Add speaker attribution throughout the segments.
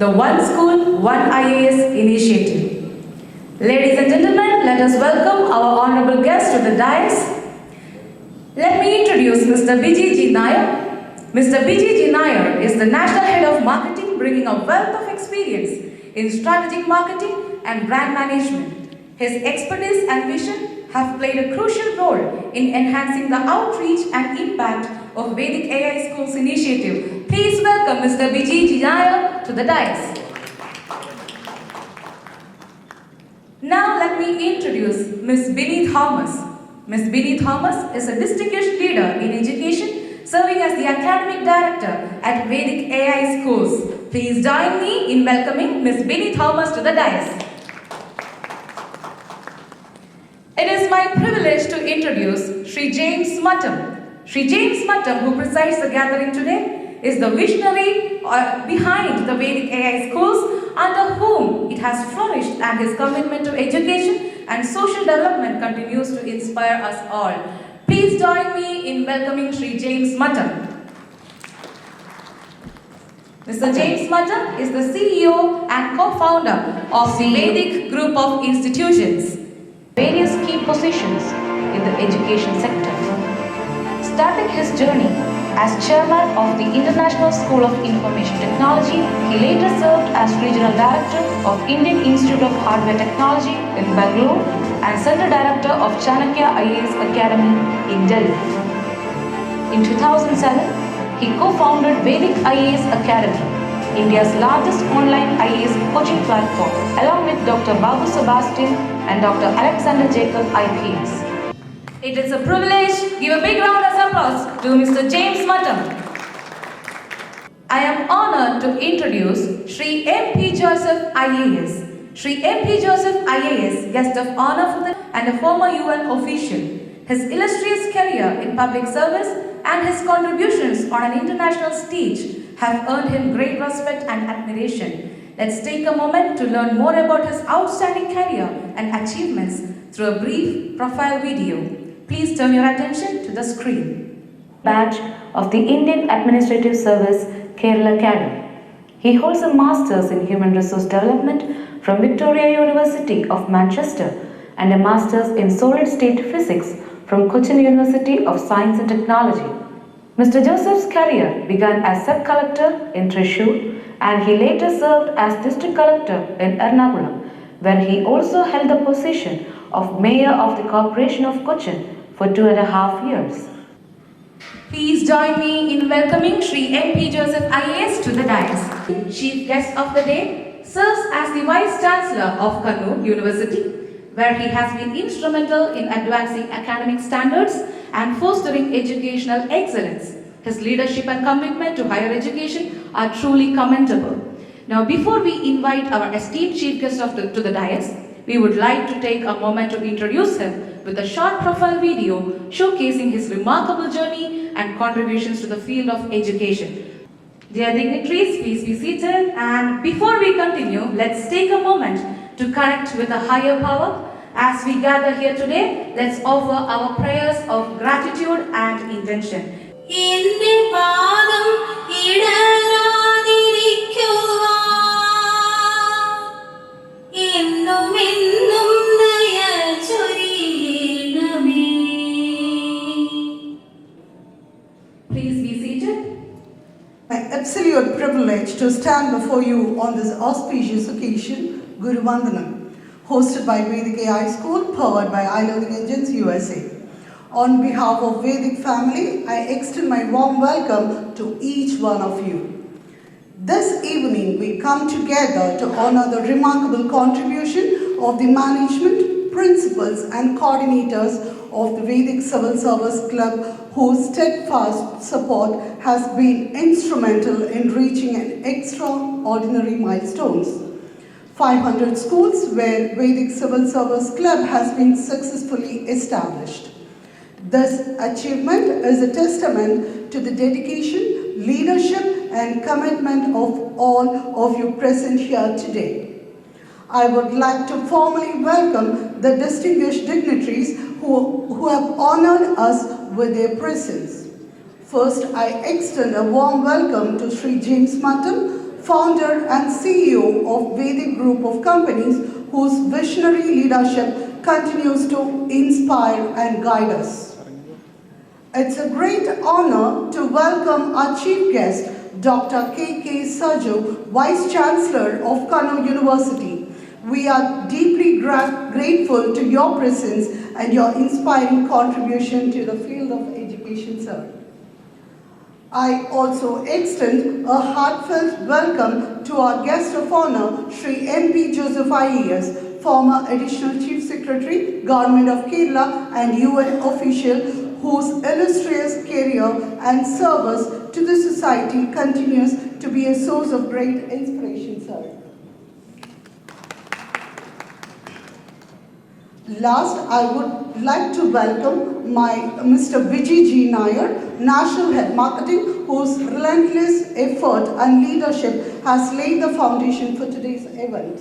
Speaker 1: the One School, One IAS initiative. Ladies and gentlemen, let us welcome our honorable guest to the dais. Let me introduce Mr. Vedhik Nair. Mr. Vedhik Nair is the National Head of Marketing, bringing a wealth of experience in strategic marketing and brand management. His expertise and vision have played a crucial role in enhancing the outreach and impact of Vedhik AI Schools initiative. Please welcome Mr. Vedhik Nair to the dais. Now let me introduce Ms. Binny Thomas. Ms. Binny Thomas is a distinguished leader in education, serving as the Academic Director at Vedhik AI Schools. Please join me in welcoming Ms. Binny Thomas to the dais. It is my privilege to introduce Sri James Muttam. Sri James Muttam, who presides the gathering today, is the visionary behind the Vedhik AI Schools, under whom it has flourished, and his commitment to education and social development continues to inspire us all. Please join me in welcoming Sri James Muttam. Mr. James Muttam is the CEO and co-founder of the Vedhik Group of Institutions, various key positions in the education sector. Starting his journey as chairman of the International School of Information Technology, he later served as regional director of Indian Institute of Hardware Technology in Bangalore and center director of Chanakya IAS Academy in Delhi. In 2007, he co-founded Vedhik IAS Academy, India's largest online IAS coaching platform, along with Dr. Babu Sebastian and Dr. Alexander Jacob IPS. It is a privilege. Give a big round of applause to Mr. James Muttam. I am honored to introduce Sri M.P. Joseph IAS. Sri M.P. Joseph IAS, guest of honor for the and a former UN official. His illustrious career in public service and his contributions on an international stage have earned him great respect and admiration. Let's take a moment to learn more about his outstanding career and achievements through a brief profile video. Please turn your attention to the screen. Badge of the Indian Administrative Service, Kerala Cadre. He holds a Master's in Human Resource Development from Victoria University of Manchester and a Master's in Solid State Physics from Cochin University of Science and Technology. Mr. Joseph's career began as Sub-Collector in Thrissur, and he later served as District Collector in Ernakulam, where he also held the position of Mayor of the Corporation of Cochin for 2.5 years. Please join me in welcoming Sri M.P. Joseph IAS to the dais. Chief guest of the day serves as the Vice Chancellor of Kannur University, where he has been instrumental in advancing academic standards and fostering educational excellence. His leadership and commitment to higher education are truly commendable. Now, before we invite our esteemed chief guest to the dais, we would like to take a moment to introduce him with a short profile video showcasing his remarkable journey and contributions to the field of education. Dear dignitaries, please be seated, and before we continue, let's take a moment to connect with a higher power. As we gather here today, let's offer our prayers of gratitude and intention. Please be seated.
Speaker 2: My absolute privilege to stand before you on this auspicious occasion, Guruvandhanam, hosted by Vedhik AI School, powered by iLearning Engines USA. On behalf of Vedhik family, I extend my warm welcome to each one of you. This evening, we come together to honor the remarkable contribution of the management, principals and coordinators of the Vedhik Civil Service Club, whose steadfast support has been instrumental in reaching an extraordinary milestones. 500 schools where Vedhik Civil Service Club has been successfully established. This achievement is a testament to the dedication, leadership and commitment of all of you present here today. I would like to formally welcome the distinguished dignitaries who have honored us with their presence. First, I extend a warm welcome to Sri James Muttam, founder and CEO of Vedhik Group of Companies, whose visionary leadership continues to inspire and guide us. It's a great honor to welcome our chief guest, Dr. K.K. Sajju, Vice Chancellor of Kannur University. We are deeply grateful to your presence and your inspiring contribution to the field of education, sir. I also extend a heartfelt welcome to our guest of honor, Sri M.P. Joseph IAS, former Additional Chief Secretary, Government of Kerala and UN official, whose illustrious career and service to the society continues to be a source of great inspiration, sir. Last, I would like to welcome my Mr. Vijay G. Nair, National Head Marketing, whose relentless effort and leadership has laid the foundation for today's event.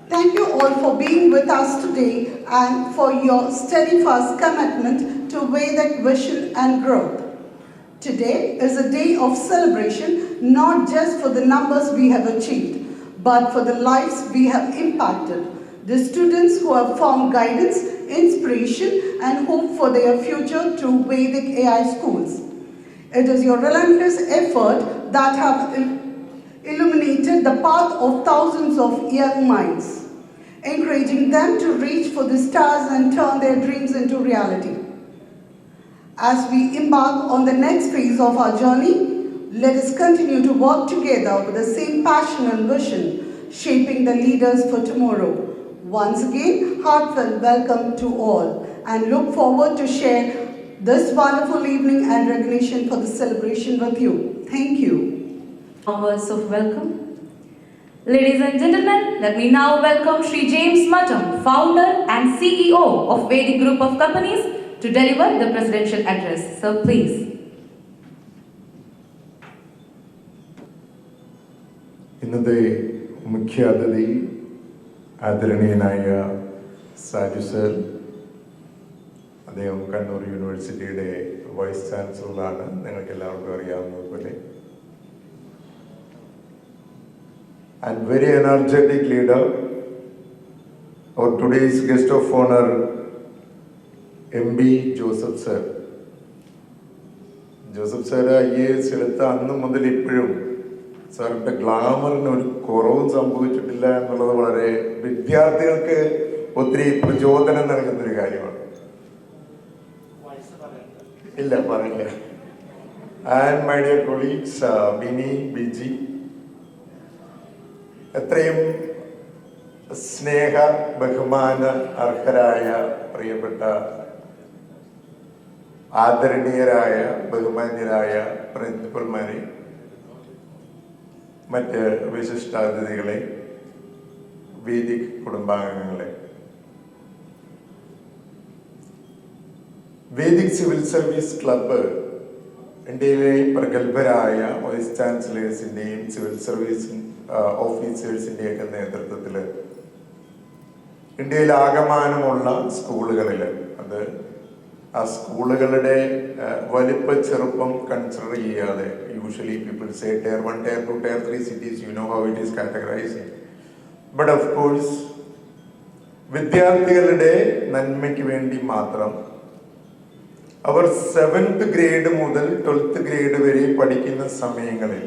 Speaker 2: Thank you all for being with us today and for your steadfast commitment to Vedhik vision and growth. Today is a day of celebration, not just for the numbers we have achieved, but for the lives we have impacted. The students who have found guidance, inspiration, and hope for their future through Vedhik AI schools. It is your relentless effort that have illuminated the path of thousands of young minds, encouraging them to reach for the stars and turn their dreams into reality. As we embark on the next phase of our journey, let us continue to work together with the same passion and vision, shaping the leaders for tomorrow. Once again, heartfelt welcome to all, and look forward to share this wonderful evening and recognition for the celebration with you. Thank you.
Speaker 1: Words of welcome. Ladies and gentlemen, let me now welcome Sri James Mattam, founder and CEO of Vedhik Group of Companies, to deliver the presidential address. Sir, please.
Speaker 3: Innate Mukhya Athithi ആദരണീയനായ Saju sir, അദ്ദേഹം കണ്ണൂർ യൂണിവേഴ്സിറ്റിയുടെ vice ചാൻസലറാണ്, നിങ്ങൾക്ക് എല്ലാവർക്കും അറിയാവുന്നതുപോലെ. And very energetic leader, അവർ today's guest of honour MP Joseph sir. Joseph sir IAS എടുത്ത അന്ന് മുതൽ ഇപ്പോഴും സാറിൻ്റെ ഗ്ലാമറിന് ഒരു കുറവും സംഭവിച്ചിട്ടില്ല എന്നുള്ളത് വളരെ വിദ്യാർത്ഥികൾക്ക് ഒത്തിരി പ്രചോദനം നൽകുന്നൊരു കാര്യമാണ്. ഇല്ല പറയില്ല. And my dear colleagues Bini, Biji, എത്രയും സ്നേഹ ബഹുമാന അർഹരായ പ്രിയപ്പെട്ട ആദരണീയരായ ബഹുമാന്യരായ പ്രിൻസിപ്പൽമാരെ, മറ്റ് വിശിഷ്ടാതിഥികളെ, വേദിക് കുടുംബാംഗങ്ങളെ, വേദിക് സിവിൽ സർവീസ് ക്ലബ്ബ് ഇന്ത്യയിലെ പ്രഗത്ഭരായ വൈസ് ചാൻസലേഴ്സിൻ്റെയും സിവിൽ സർവീസ് ഓഫീസേഴ്സിൻ്റെയൊക്കെ നേതൃത്വത്തിൽ ഇന്ത്യയിൽ ആകമാനമുള്ള സ്കൂളുകളിൽ, അത് ആ സ്കൂളുകളുടെ വലിപ്പ ചെറുപ്പം കൺസിഡർ ചെയ്യാതെ, usually people say tier 1, tier 2, tier 3 cities, you know how it is categorized. But of course, വിദ്യാർത്ഥികളുടെ നന്മയ്ക്ക് വേണ്ടി മാത്രം അവർ 7th grade മുതൽ 12th grade വരെ പഠിക്കുന്ന സമയങ്ങളിൽ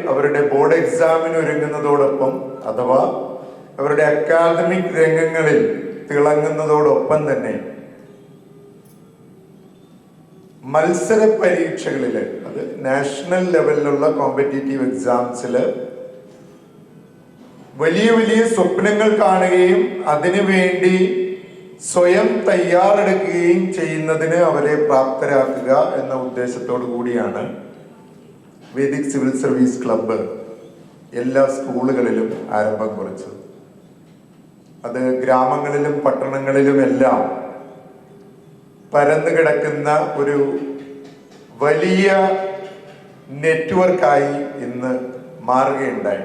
Speaker 3: അവരുടെ ബോർഡ് എക്സാമിന് ഒരുങ്ങുന്നതോടൊപ്പം, അഥവാ അവരുടെ അക്കാദമിക് രംഗങ്ങളിൽ തിളങ്ങുന്നതോടൊപ്പം തന്നെ മത്സര പരീക്ഷകളിൽ, അത് നാഷണൽ ലെവലിലുള്ള കോമ്പറ്റീറ്റീവ് എക്സാംസിൽ വലിയ വലിയ സ്വപ്നങ്ങൾ കാണുകയും അതിനുവേണ്ടി സ്വയം തയ്യാറെടുക്കുകയും ചെയ്യുന്നതിന് അവരെ പ്രാപ്തരാക്കുക എന്ന ഉദ്ദേശത്തോടു കൂടിയാണ് വേദിക് സിവിൽ സർവീസ് ക്ലബ്ബ് എല്ലാ സ്കൂളുകളിലും ആരംഭം കുറിച്ചത്. അത് ഗ്രാമങ്ങളിലും പട്ടണങ്ങളിലുമെല്ലാം പരന്നു കിടക്കുന്ന ഒരു വലിയ നെറ്റ്വർക്കായി ഇന്ന് മാറുകയുണ്ടായി.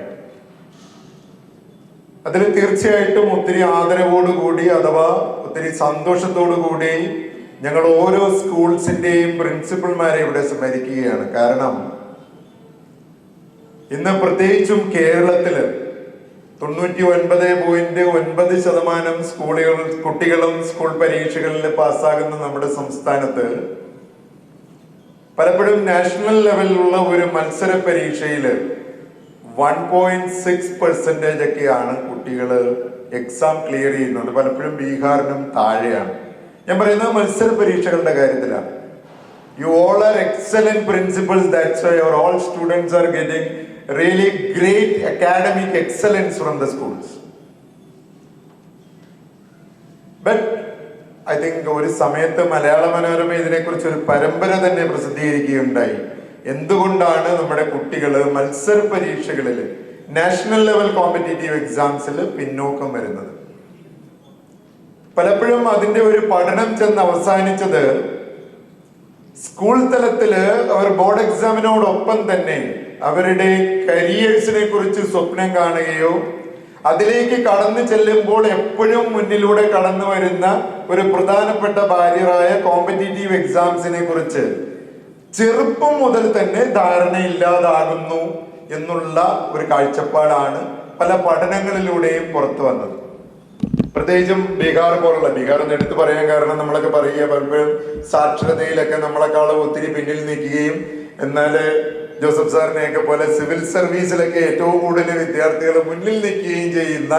Speaker 3: അതിൽ തീർച്ചയായിട്ടും ഒത്തിരി ആദരവോടുകൂടി, അഥവാ ഒത്തിരി സന്തോഷത്തോടു കൂടി ഞങ്ങൾ ഓരോ സ്കൂൾസിന്റെയും പ്രിൻസിപ്പൽമാരെ ഇവിടെ സ്മരിക്കുകയാണ്. കാരണം ഇന്ന് പ്രത്യേകിച്ചും കേരളത്തില് 99.9% കുട്ടികളും സ്കൂൾ പരീക്ഷകളിൽ പാസ്സാകുന്ന നമ്മുടെ സംസ്ഥാനത്ത് പലപ്പോഴും നാഷണൽ ലെവലിലുള്ള ഒരു മത്സര പരീക്ഷയിൽ 1.6% ഒക്കെയാണ് കുട്ടികൾ എക്സാം ക്ലിയർ ചെയ്യുന്നത്. പലപ്പോഴും ബീഹാറിനും താഴെയാണ്. ഞാൻ പറയുന്നത് മത്സര പരീക്ഷകളുടെ കാര്യത്തിലാണ്. You all are excellent principals, that's why your all students are getting really great academic excellence from the schools. But I think ഒരു സമയത്ത് മലയാള മനോരമ ഇതിനെക്കുറിച്ച് ഒരു പരമ്പര തന്നെ പ്രസിദ്ധീകരിക്കുകയുണ്ടായി. എന്തുകൊണ്ടാണ് നമ്മുടെ കുട്ടികൾ മത്സര പരീക്ഷകളിൽ നാഷണൽ ലെവൽ കോമ്പറ്റീറ്റീവ് എക്സാംസിൽ പിന്നോക്കം വരുന്നത്? പലപ്പോഴും അതിന്റെ ഒരു പഠനം ചെന്ന് അവസാനിച്ചത് സ്കൂൾ തലത്തില് അവർ ബോർഡ് എക്സാമിനോടൊപ്പം തന്നെ അവരുടെ കരിയേഴ്സിനെ കുറിച്ച് സ്വപ്നം കാണുകയോ അതിലേക്ക് കടന്നു ചെല്ലുമ്പോൾ എപ്പോഴും മുന്നിലൂടെ കടന്നു വരുന്ന ഒരു പ്രധാനപ്പെട്ട ബാരിയറായ കോമ്പറ്റീറ്റീവ് എക്സാംസിനെ കുറിച്ച് ചെറുപ്പം മുതൽ തന്നെ ധാരണയില്ലാതാകുന്നു എന്നുള്ള ഒരു കാഴ്ചപ്പാടാണ് പല പഠനങ്ങളിലൂടെയും പുറത്തു വന്നത്. പ്രത്യേകിച്ചും ബീഹാർ എന്ന് എടുത്തു പറയാൻ കാരണം നമ്മളൊക്കെ പറയുക പലപ്പോഴും സാക്ഷരതയിലൊക്കെ നമ്മളെക്കാളും ഒത്തിരി പിന്നിൽ നിൽക്കുകയും എന്നാൽ ജോസഫ് സാറിനെയൊക്കെ പോലെ സിവിൽ സർവീസിലൊക്കെ ഏറ്റവും കൂടുതൽ വിദ്യാർത്ഥികൾ മുന്നിൽ നിൽക്കുകയും ചെയ്യുന്ന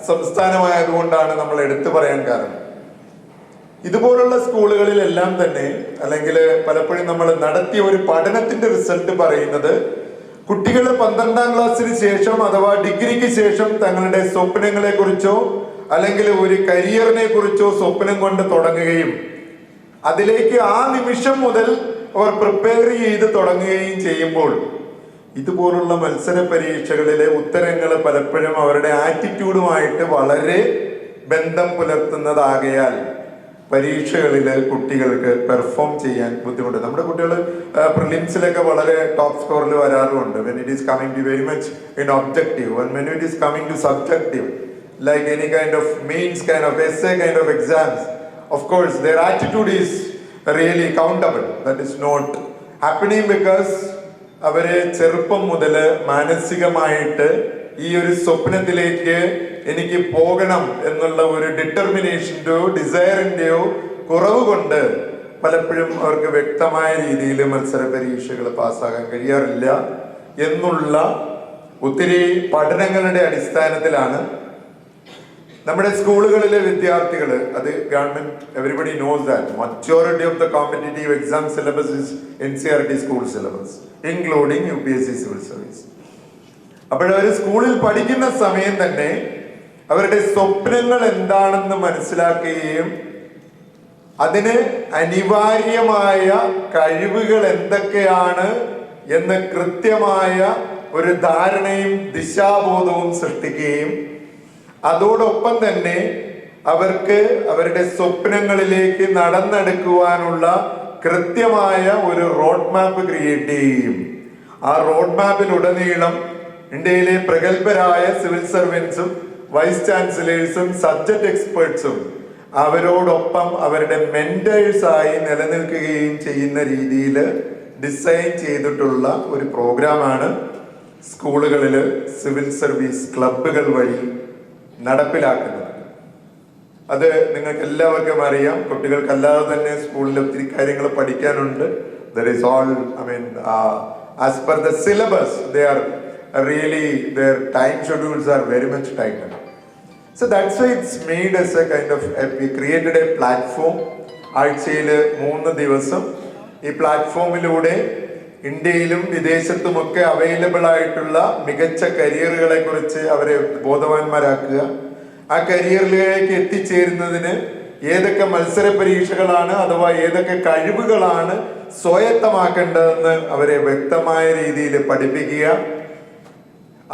Speaker 3: സംസ്ഥാനമായതുകൊണ്ടാണ് നമ്മൾ എടുത്തു പറയാൻ കാരണം. ഇതുപോലുള്ള സ്കൂളുകളിലെല്ലാം തന്നെ അല്ലെങ്കിൽ പലപ്പോഴും നമ്മൾ നടത്തിയ ഒരു പഠനത്തിന്റെ റിസൾട്ട് പറയുന്നത് കുട്ടികൾ 12ാം ക്ലാസ്സിന് ശേഷം അഥവാ ഡിഗ്രിക്ക് ശേഷം തങ്ങളുടെ സ്വപ്നങ്ങളെ കുറിച്ചോ അല്ലെങ്കിൽ ഒരു കരിയറിനെ കുറിച്ചോ സ്വപ്നം കൊണ്ട് തുടങ്ങുകയും അതിലേക്ക് ആ നിമിഷം മുതൽ അവർ പ്രിപ്പയർ ചെയ്ത് തുടങ്ങുകയും ചെയ്യുമ്പോൾ ഇതുപോലുള്ള മത്സര പരീക്ഷകളിലെ ഉത്തരങ്ങൾ പലപ്പോഴും അവരുടെ ആറ്റിറ്റ്യൂഡുമായിട്ട് വളരെ ബന്ധം പുലർത്തുന്നതാകയാൽ പരീക്ഷകളിൽ കുട്ടികൾക്ക് പെർഫോം ചെയ്യാൻ ബുദ്ധിമുട്ട്. നമ്മുടെ കുട്ടികൾ പ്രിലിംസിലൊക്കെ വളരെ top സ്കോറിൽ വരാറുമുണ്ട്. when it is coming to very much in objective and when it is coming to subjective like any kind of means kind of essay kind of exams, of course their attitude is really countable. That is not happening because അവരെ ചെറുപ്പം മുതൽ മാനസികമായിട്ട് ഈ ഒരു സ്വപ്നത്തിലേക്ക് എനിക്ക് പോകണം എന്നുള്ള ഒരു ഡിറ്റർമിനേഷന്റെയോ ഡിസയറിന്റെയോ കുറവ് കൊണ്ട് പലപ്പോഴും അവർക്ക് വ്യക്തമായ രീതിയിൽ മത്സര പരീക്ഷകൾ പാസ്സാകാൻ കഴിയാറില്ല എന്നുള്ള ഒത്തിരി പഠനങ്ങളുടെ അടിസ്ഥാനത്തിലാണ് നമ്മുടെ സ്കൂളുകളിലെ വിദ്യാർത്ഥികൾ, അത് government everybody knows that majority of the competitive exam syllabus is NCERT school syllabus including UPSC civil service. അപ്പോഴവർ സ്കൂളിൽ പഠിക്കുന്ന സമയം തന്നെ അവരുടെ സ്വപ്നങ്ങൾ എന്താണെന്ന് മനസ്സിലാക്കുകയും അതിന് അനിവാര്യമായ കഴിവുകൾ എന്തൊക്കെയാണ് എന്ന് കൃത്യമായ ഒരു ധാരണയും ദിശാബോധവും സൃഷ്ടിക്കുകയും അതോടൊപ്പം തന്നെ അവർക്ക് അവരുടെ സ്വപ്നങ്ങളിലേക്ക് നടന്നെടുക്കുവാനുള്ള കൃത്യമായ ഒരു റോഡ് മാപ്പ് ക്രിയേറ്റ് ചെയ്യുകയും ആ റോഡ് മാപ്പിലുടനീളം ഇന്ത്യയിലെ പ്രഗത്ഭരായ സിവിൽ സർവൻസും വൈസ് ചാൻസലേഴ്സും സബ്ജക്ട് എക്സ്പേർട്സും അവരോടൊപ്പം അവരുടെ മെന്റേഴ്സായി നിലനിൽക്കുകയും ചെയ്യുന്ന രീതിയിൽ ഡിസൈൻ ചെയ്തിട്ടുള്ള ഒരു പ്രോഗ്രാമാണ് സ്കൂളുകളിൽ സിവിൽ സർവീസ് ക്ലബുകൾ വഴി നടപ്പിലാക്കുന്നത്. അത് നിങ്ങൾക്ക് എല്ലാവർക്കും അറിയാം. കുട്ടികൾക്കല്ലാതെ തന്നെ സ്കൂളിൽ ഒത്തിരി കാര്യങ്ങൾ പഠിക്കാനുണ്ട്. There is all, I mean, as per the syllabus, they are really, their time schedules are very much tightened. So that's why it's made as a kind of, we created a platform. ആഴ്ചയിൽ 3 ദിവസം ഈ പ്ലാറ്റ്ഫോമിലൂടെ ഇന്ത്യയിലും വിദേശത്തുമൊക്കെ available ആയിട്ടുള്ള മികച്ച കരിയറുകളെ കുറിച്ച് അവരെ ബോധവാന്മാരാക്കുക. ആ കരിയറിലേക്ക് എത്തിച്ചേരുന്നതിന് ഏതൊക്കെ മത്സര പരീക്ഷകളാണ് അഥവാ ഏതൊക്കെ കഴിവുകളാണ് സ്വായത്തമാക്കേണ്ടതെന്ന് അവരെ വ്യക്തമായ രീതിയിൽ പഠിപ്പിക്കുക.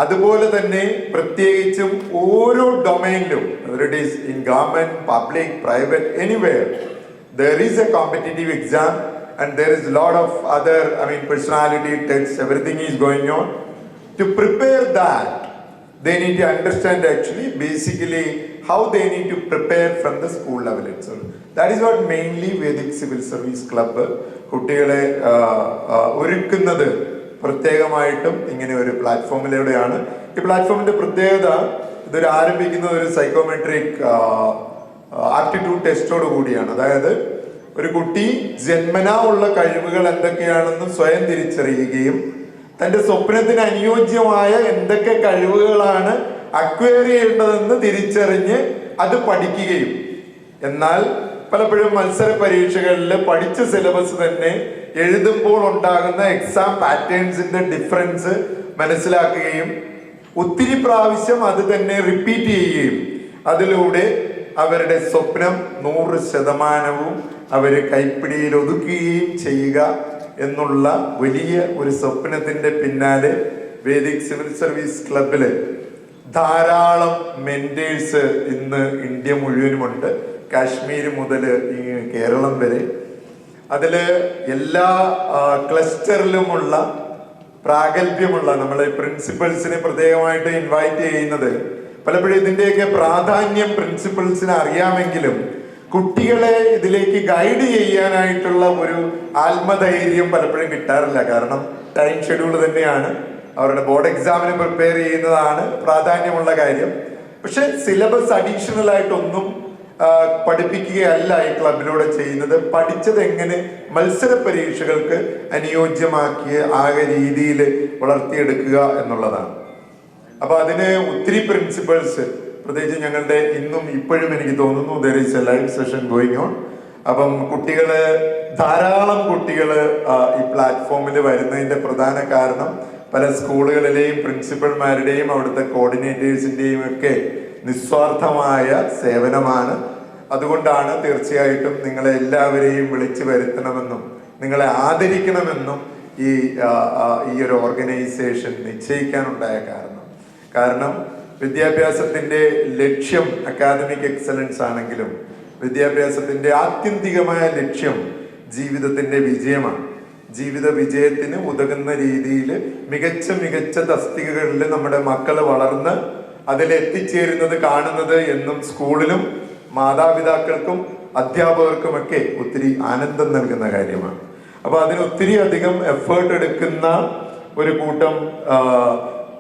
Speaker 3: അതുപോലെ തന്നെ പ്രത്യേകിച്ചും ഓരോ ഡൊമൈനിലും, it is in government, public, private, anywhere there is a competitive exam and there is a lot of other, I mean, personality tests, everything is going on. To prepare that, they need to understand actually basically how they need to prepare from the school level itself. That is what mainly Vedhik Civil Service Club കുട്ടികളെ ഒരുക്കുന്നത് പ്രത്യേകമായിട്ടും ഇങ്ങനെ ഒരു പ്ലാറ്റ്ഫോമിലൂടെയാണ്. ഈ പ്ലാറ്റ്ഫോമിന്റെ പ്രത്യേകത, ഇതൊരു ആരംഭിക്കുന്ന ഒരു psychometric aptitude ടെസ്റ്റോട് കൂടിയാണ്. അതായത് ഒരു കുട്ടി ജന്മനാ ഉള്ള കഴിവുകൾ എന്തൊക്കെയാണെന്ന് സ്വയം തിരിച്ചറിയുകയും തന്റെ സ്വപ്നത്തിന് അനുയോജ്യമായ എന്തൊക്കെ കഴിവുകളാണ് അക്വയർ ചെയ്യേണ്ടതെന്ന് തിരിച്ചറിഞ്ഞ് അത് പഠിക്കുകയും, എന്നാൽ പലപ്പോഴും മത്സര പരീക്ഷകളിൽ പഠിച്ച സിലബസ് തന്നെ എഴുതുമ്പോൾ ഉണ്ടാകുന്ന എക്സാം പാറ്റേൺസിന്റെ ഡിഫറൻസ് മനസ്സിലാക്കുകയും ഒത്തിരി പ്രാവശ്യം അത് തന്നെ റിപ്പീറ്റ് ചെയ്യുകയും അതിലൂടെ അവരുടെ സ്വപ്നം 100% അവര് കൈപ്പിടിയിൽ ഒതുക്കുകയും ചെയ്യുക എന്നുള്ള വലിയ ഒരു സ്വപ്നത്തിന്റെ പിന്നാലെ വേദിക് സിവിൽ സർവീസ് ക്ലബില് ധാരാളം മെന്റേഴ്സ് ഇന്ന് ഇന്ത്യ മുഴുവനുമുണ്ട്. കാശ്മീർ മുതൽ ഈ കേരളം വരെ. അതില് എല്ലാ ക്ലസ്റ്ററിലുമുള്ള പ്രാഗൽഭ്യമുള്ള നമ്മളെ പ്രിൻസിപ്പൽസിനെ പ്രത്യേകമായിട്ട് ഇൻവൈറ്റ് ചെയ്യുന്നത്, പലപ്പോഴും ഇതിന്റെയൊക്കെ പ്രാധാന്യം പ്രിൻസിപ്പൽസിന് അറിയാമെങ്കിലും കുട്ടികളെ ഇതിലേക്ക് ഗൈഡ് ചെയ്യാനായിട്ടുള്ള ഒരു ആത്മധൈര്യം പലപ്പോഴും കിട്ടാറില്ല. കാരണം ടൈം ഷെഡ്യൂൾ തന്നെയാണ്, അവരുടെ ബോർഡ് എക്സാമിന് പ്രിപ്പയർ ചെയ്യുന്നതാണ് പ്രാധാന്യമുള്ള കാര്യം. പക്ഷെ സിലബസ് അഡീഷണൽ ആയിട്ടൊന്നും പഠിപ്പിക്കുകയല്ല ഈ ക്ലബിലൂടെ ചെയ്യുന്നത്. പഠിച്ചത് എങ്ങനെ മത്സര പരീക്ഷകൾക്ക് അനുയോജ്യമാക്കിയ ആകെ രീതിയിൽ വളർത്തിയെടുക്കുക എന്നുള്ളതാണ്. അപ്പൊ അതിന് ഒത്തിരി പ്രിൻസിപ്പൽസ്, പ്രത്യേകിച്ച് ഞങ്ങളുടെ ഇന്നും ഇപ്പോഴും എനിക്ക് തോന്നുന്നു there is a live session going on. അപ്പം ധാരാളം കുട്ടികള് ഈ പ്ലാറ്റ്ഫോമിൽ വരുന്നതിന്റെ പ്രധാന കാരണം പല സ്കൂളുകളിലെയും പ്രിൻസിപ്പൽമാരുടെയും അവിടുത്തെ കോർഡിനേറ്റേഴ്സിന്റെയും ഒക്കെ നിസ്വാർത്ഥമായ സേവനമാണ്. അതുകൊണ്ടാണ് തീർച്ചയായിട്ടും നിങ്ങളെ എല്ലാവരെയും വിളിച്ചു വരുത്തണമെന്നും നിങ്ങളെ ആദരിക്കണമെന്നും ഈ ഒരു ഓർഗനൈസേഷൻ നിശ്ചയിക്കാനുണ്ടായ കാരണം വിദ്യാഭ്യാസത്തിന്റെ ലക്ഷ്യം അക്കാദമിക് എക്സലൻസ് ആണെങ്കിലും വിദ്യാഭ്യാസത്തിന്റെ ആത്യന്തികമായ ലക്ഷ്യം ജീവിതത്തിന്റെ വിജയമാണ്. ജീവിത വിജയത്തിന് ഉതകുന്ന രീതിയിൽ മികച്ച തസ്തികകളിൽ നമ്മുടെ മക്കൾ വളർന്ന് അതിലെത്തിച്ചേരുന്നത് കാണുന്നത് എന്നും സ്കൂളിലും മാതാപിതാക്കൾക്കും അധ്യാപകർക്കുമൊക്കെ ഒത്തിരി ആനന്ദം നൽകുന്ന കാര്യമാണ്. അപ്പൊ അതിന് ഒത്തിരി അധികം എഫേർട്ട് എടുക്കുന്ന ഒരു കൂട്ടം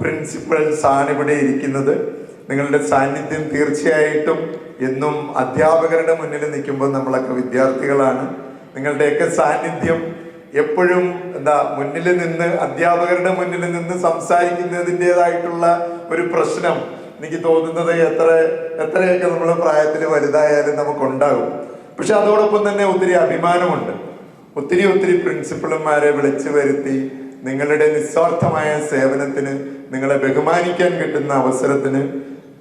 Speaker 3: പ്രിൻസിപ്പൽസ് ആണ് ഇവിടെ ഇരിക്കുന്നത്. നിങ്ങളുടെ സാന്നിധ്യം തീർച്ചയായിട്ടും എന്നും അധ്യാപകരുടെ മുന്നിൽ നിൽക്കുമ്പോൾ നമ്മളൊക്കെ വിദ്യാർത്ഥികളാണ്. നിങ്ങളുടെയൊക്കെ സാന്നിധ്യം എപ്പോഴും മുന്നിൽ നിന്ന് അധ്യാപകരുടെ മുന്നിൽ നിന്ന് സംസാരിക്കുന്നതിൻ്റെതായിട്ടുള്ള ഒരു പ്രശ്നം എനിക്ക് തോന്നുന്നത് എത്രയൊക്കെ നമ്മൾ പ്രായത്തിൽ വലുതായാലും നമുക്കുണ്ടാകും. പക്ഷെ അതോടൊപ്പം തന്നെ ഒത്തിരി അഭിമാനമുണ്ട്. ഒത്തിരി പ്രിൻസിപ്പൽമാരെ വിളിച്ചു വരുത്തി നിങ്ങളുടെ നിസ്വാർത്ഥമായ സേവനത്തിന്, നിങ്ങളെ ബഹുമാനിക്കാൻ കിട്ടുന്ന അവസരത്തിന്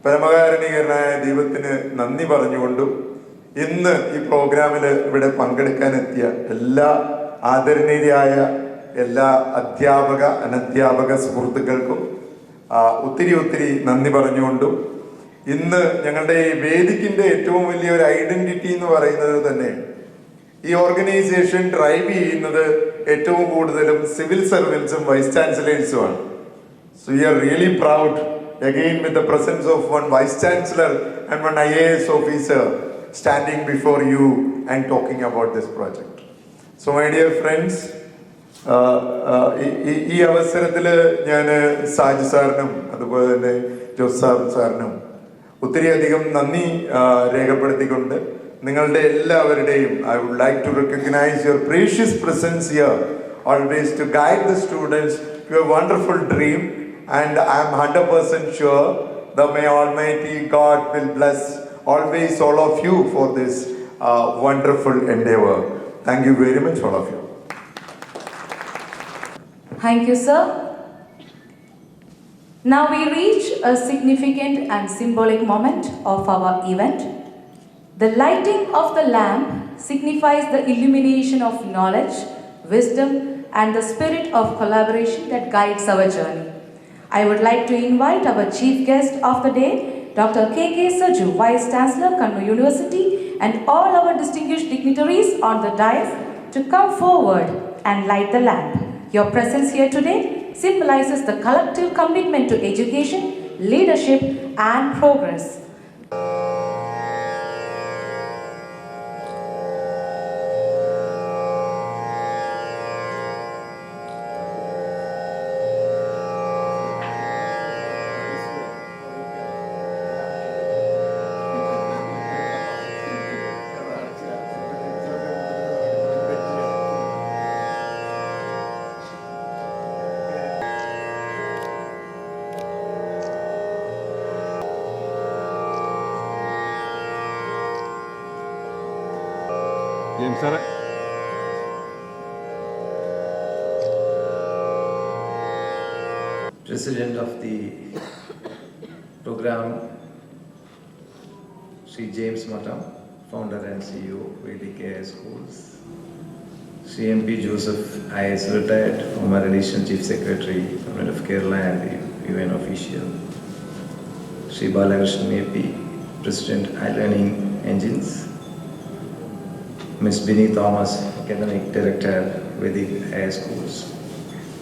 Speaker 3: പരമകാരുണികരനായ ദൈവത്തിന് നന്ദി പറഞ്ഞുകൊണ്ടും ഇന്ന് ഈ പ്രോഗ്രാമിൽ ഇവിടെ പങ്കെടുക്കാനെത്തിയ എല്ലാ ആദരണീയരായ എല്ലാ അധ്യാപക അനധ്യാപക സുഹൃത്തുക്കൾക്കും ഒത്തിരി നന്ദി പറഞ്ഞുകൊണ്ടും ഇന്ന് ഞങ്ങളുടെ ഈ വേദിക്കിന്റെ ഏറ്റവും വലിയ ഒരു ഐഡന്റിറ്റി എന്ന് പറയുന്നത് തന്നെ ഈ ഓർഗനൈസേഷൻ ഡ്രൈവ് ചെയ്യുന്നത് ഏറ്റവും കൂടുതലും സിവിൽ സർവൻസും വൈസ് ചാൻസലേഴ്സുമാണ്. So we are really proud again with the presence of one vice chancellor and one IAS officer standing before you and talking about this project. So my dear friends, ഈ അവസരത്തിൽ ഞാൻ സാജി സാറിനും അതുപോലെ തന്നെ ജോസ് സാറിനും ഒത്തിരി അധികം നന്ദി രേഖപ്പെടുത്തിക്കൊണ്ട് നിങ്ങളുടെ എല്ലാവരുടെയും I would like to recognize your precious presence here, always to guide the students to a wonderful dream, and I am 100% sure that may Almighty God will bless always all of you for this wonderful endeavor. Thank you very much, all of you.
Speaker 1: Thank you, sir. Now we reach a significant and symbolic moment of our event. The lighting of the lamp signifies the illumination of knowledge, wisdom, and the spirit of collaboration that guides our journey. I would like to invite our chief guest of the day, Dr. K.K. Saju, Vice Chancellor, Kannur University, and all our distinguished dignitaries on the dais to come forward and light the lamp. Your presence here today symbolizes the collective commitment to education, leadership, and progress.
Speaker 4: James സാറേ.
Speaker 5: President of the program, Sri James Matam, founder and CEO, Vedhik Schools. Sri MP Joseph IS, retired, former Additional Chief Secretary, Government of Kerala and UN official. Sri Balakrishnan AP, President, iLearning Engines. Ms. Binny Thomas, Academic Director, Vedhik Schools.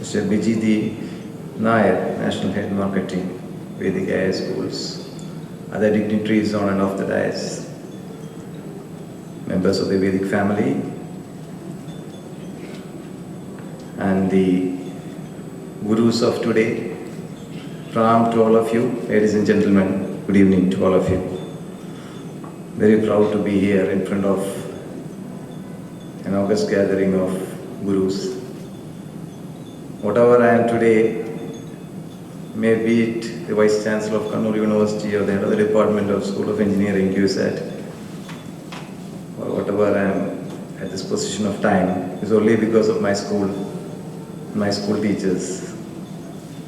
Speaker 5: Mr. Bijiti Nair, National Head Marketing, Vedhik Schools. Other dignitaries on and off the dais, members of the Vedhik family, and the gurus of today. Pranam to all of you, ladies and gentlemen, good evening to all of you. Very proud to be here in front of an august gathering of gurus. Whatever I am today, may be it the Vice Chancellor of Kannur University or the head of the Department of School of Engineering, QSAT, or whatever I am at this position of time, is only because of my school teachers.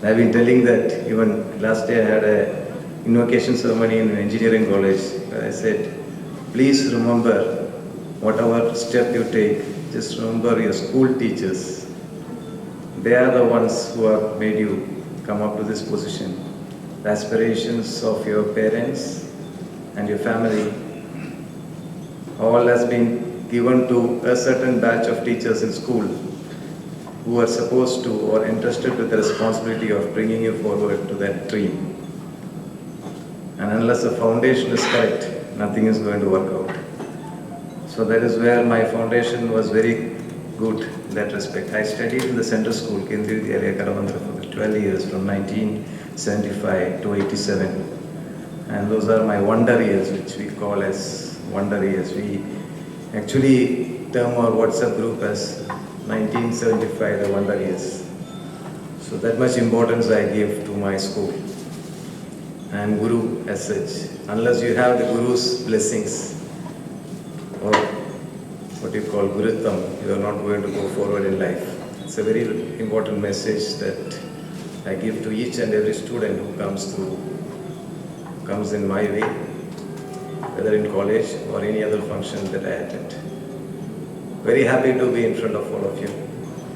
Speaker 5: I've been telling that even last day I had a invocation ceremony in an engineering college where I said, please remember whatever step you take, just remember your school teachers. They are the ones who have made you come up to this position. The aspirations of your parents and your family all has been given to a certain batch of teachers in school who are supposed to or entrusted with the responsibility of bringing you forward to that dream. And unless the foundation is correct, nothing is going to work out. So that is where my foundation was very good in that respect. I studied in the Central School, Kendriya Vidyalaya, Guruvandhanam, for 12 years, from 1975 to 87. And those are my wonder years, which we call as wonder years. We actually term our WhatsApp group as 1975, the wonder years. So that much importance I give to my school and Guru as such. Unless you have the Guru's blessings, or what you call Gurutam, you are not going to go forward in life. It's a very important message that I give to each and every student who comes in my way, whether in college or any other function that I attend. Very happy to be in front of all of you.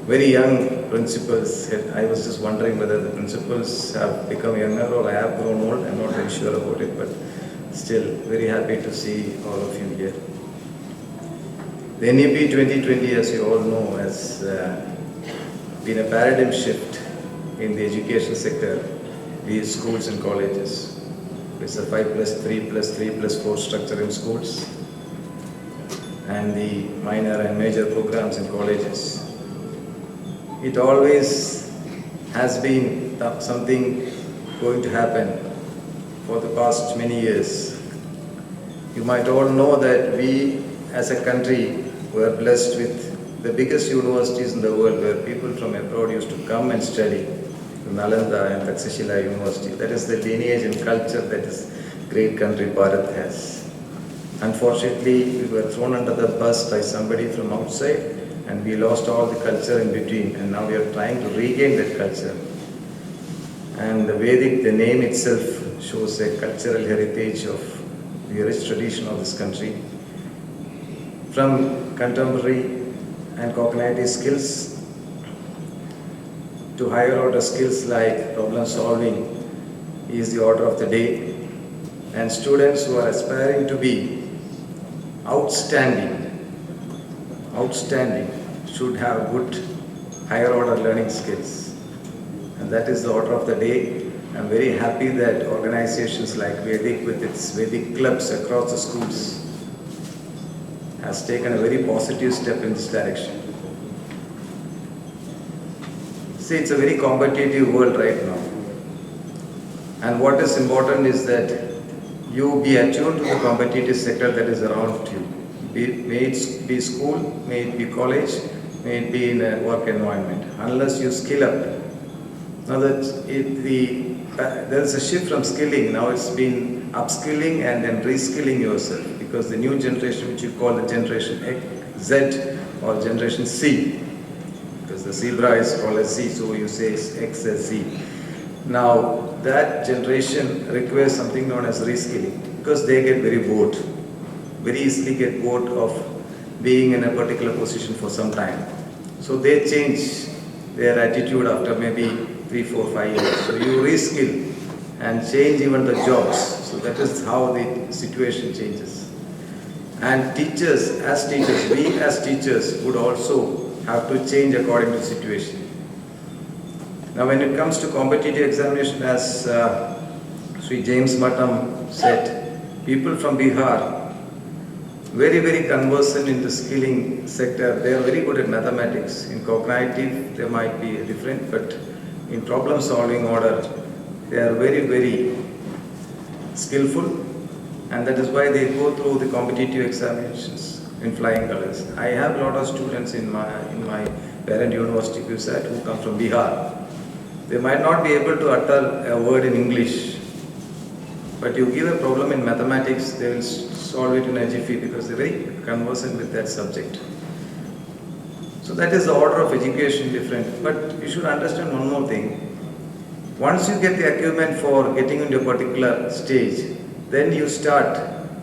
Speaker 5: Very young principals. I was just wondering whether the principals have become younger or I have grown old. I'm not very sure about it, but still very happy to see all of you here. The NEP 2020, as you all know, has been a paradigm shift in the education sector, be it schools and colleges. It's a 5+3+3+4 structure in schools and the minor and major programs in colleges. It always has been something going to happen for the past many years. You might all know that we as a country were blessed with the biggest universities in the world where people from abroad used to come and study. Nalanda and Takshashila University. That is the lineage and culture that this great country Bharat has. Unfortunately, we were thrown under the bus by somebody from outside and we lost all the culture in between, and now we are trying to regain that culture. And the Vedic, the name itself shows a cultural heritage of the rich tradition of this country. From contemporary and cognitive skills to higher order skills like problem solving is the order of the day, and students who are aspiring to be outstanding should have good higher order learning skills, and that is the order of the day. I'm very happy that organizations like Vedhik with its Vedhik clubs across the schools has taken a very positive step in this direction. See, it's a very competitive world right now. And what is important is that you be attuned to the competitive sector that is around you. May it be school, may it be college, may it be in a work environment. Unless you skill up. Now that there is a shift from skilling, now it's been upskilling and then reskilling yourself, because the new generation, which you call the Generation Z or generation C, because the zebra is called as Z, so you say X as Z. Now, that generation requires something known as reskilling, because they get very bored, very easily get bored of being in a particular position for some time. So they change their attitude after maybe 3, 4, 5 years. So you reskill and change even the jobs. So that is how the situation changes. And teachers, we as teachers would also have to change according to situation. Now when it comes to competitive examination, as Sri James Mattam said, people from Bihar, very, very conversant in the skilling sector. They are very good at mathematics. In cognitive, they might be different, but in problem solving order, they are very, very skillful, and that is why they go through the competitive examinations in flying colors. I have a lot of students in my parent university, QSAT, who come from Bihar. They might not be able to utter a word in English, but you give a problem in mathematics, they will solve it in a jiffy because they're very conversant with that subject. So that is the order of education different. But you should understand one more thing. Once you get the acumen for getting into a particular stage, then you start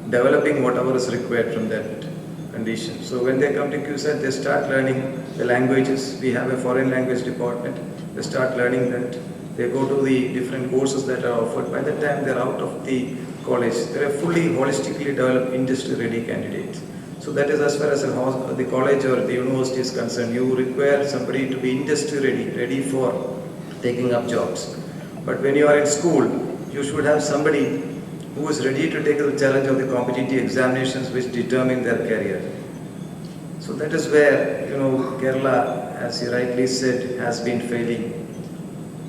Speaker 5: developing whatever is required from that condition. So when they come to QSAT, they start learning the languages. We have a foreign language department. They start learning that. They go to the different courses that are offered. By the time they're out of the college, they're a fully holistically developed industry-ready candidate. So that is as far as the college or the university is concerned. You require somebody to be industry-ready, ready for taking up jobs. But when you are in school, you should have somebody who is ready to take the challenge of the competitive examinations which determine their career. So that is where, Kerala, as you rightly said, has been failing.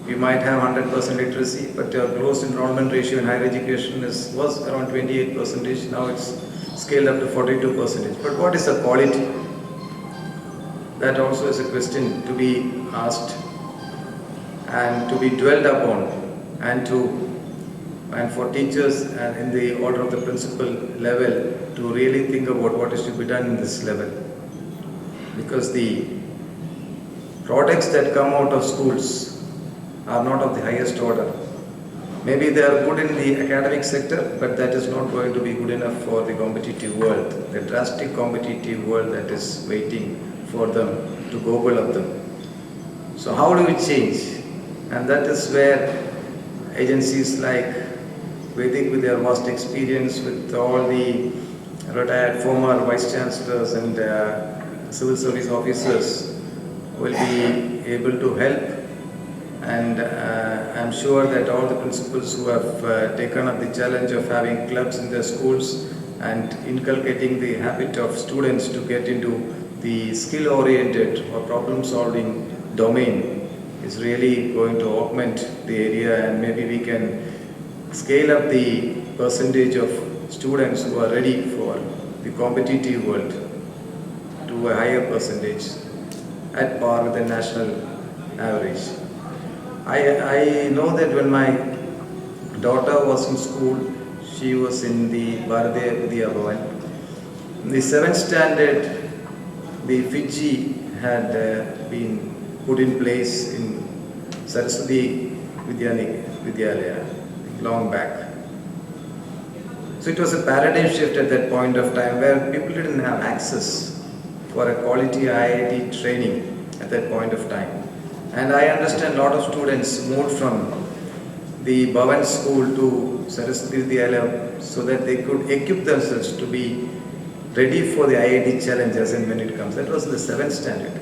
Speaker 5: We might have 100% literacy, but our gross enrollment ratio in higher education was around 28%. Now it's scaled up to 42%. But what is the quality? That also is a question to be asked and to be dwelled upon, and for teachers and in the order of the principal level to really think about what is to be done in this level. Because the products that come out of schools are not of the highest order. Maybe they are good in the academic sector, but that is not going to be good enough for the competitive world, the drastic competitive world that is waiting for them to gobble up them. So how do we change? And that is where agencies like Vedhik, with their vast experience, with all the retired former vice chancellors and civil service officers, will be able to help. And I'm sure that all the principals who have taken up the challenge of having clubs in their schools and inculcating the habit of students to get into the skill-oriented or problem-solving domain is really going to augment the area, and maybe we can scale up the percentage of students who are ready for the competitive world to a higher percentage at par with the national average. I know that when my daughter was in school, she was in the Bharatiya Vidya Bhavan. In the 7th standard, the Fiji had been put in place in Saraswati Vidyalaya long back. So it was a paradigm shift at that point of time where people didn't have access for a quality IIT training at that point of time. And I understand a lot of students moved from the Bhavan school to Saraswati Vidyalaya so that they could equip themselves to be ready for the IIT challenge as and when it comes. That was the 7th standard.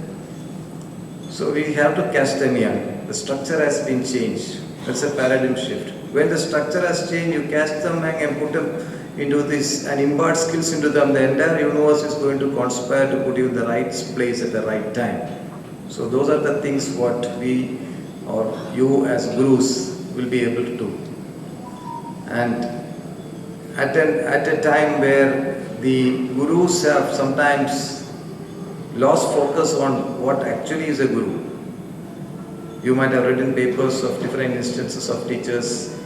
Speaker 5: So we have to catch them young. The structure has been changed. That's a paradigm shift. When the structure has changed, you catch them young and put them into this and impart skills into them. The entire universe is going to conspire to put you in the right place at the right time. So those are the things what we or you as gurus will be able to do. And at a time where the gurus have sometimes lost focus on what actually is a guru. You might have written papers of different instances of teachers.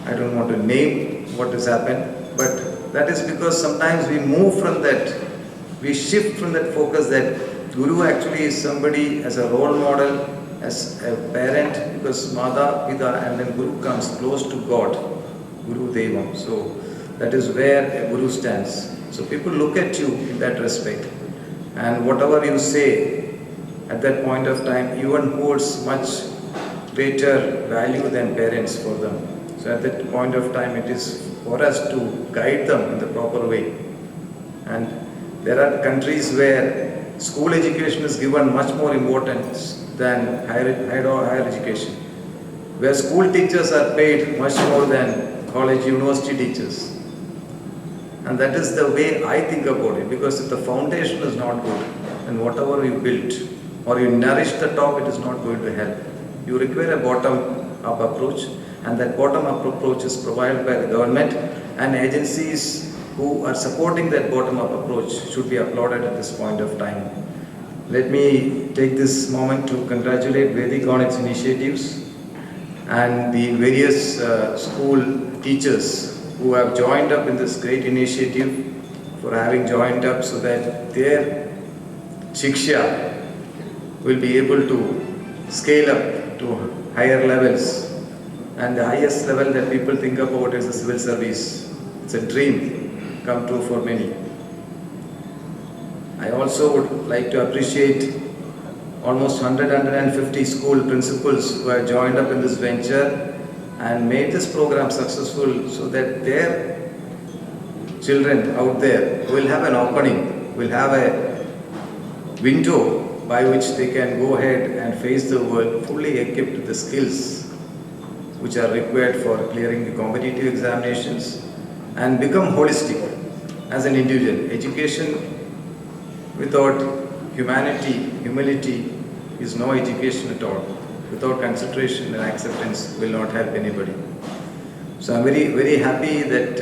Speaker 5: I don't want to name what has happened, but that is because sometimes we move from that we shift from that focus that Guru actually is somebody as a role model, as a parent, because Mata, Pita, and then Guru comes close to God, Guru Devam. So that is where a Guru stands. So people look at you in that respect, and whatever you say at that point of time even holds much greater value than parents for them. So at that point of time it is for us to guide them in the proper way. And there are countries where school education is given much more importance than higher education, where school teachers are paid much more than college, university teachers. And that is the way I think about it, because if the foundation is not good, then whatever you built or you nourish the top, it is not going to help. You require a bottom-up approach, and that bottom-up approach is provided by the government, and agencies who are supporting that bottom-up approach should be applauded at this point of time. Let me take this moment to congratulate Vedhik on its initiatives and the various school teachers who have joined up in this great initiative, for having joined up so that their shiksha will be able to scale up to higher levels. And the highest level that people think about is the civil service. It's a dream come true for many. I also would like to appreciate almost 150 school principals who have joined up in this venture and made this program successful, so that their children out there will have an opening, will have a window by which they can go ahead and face the world fully equipped with the skills which are required for clearing the competitive examinations and become holistic as an individual. Education without humanity, humility is no education at all. Without consideration and acceptance will not help anybody. So I'm very, very happy that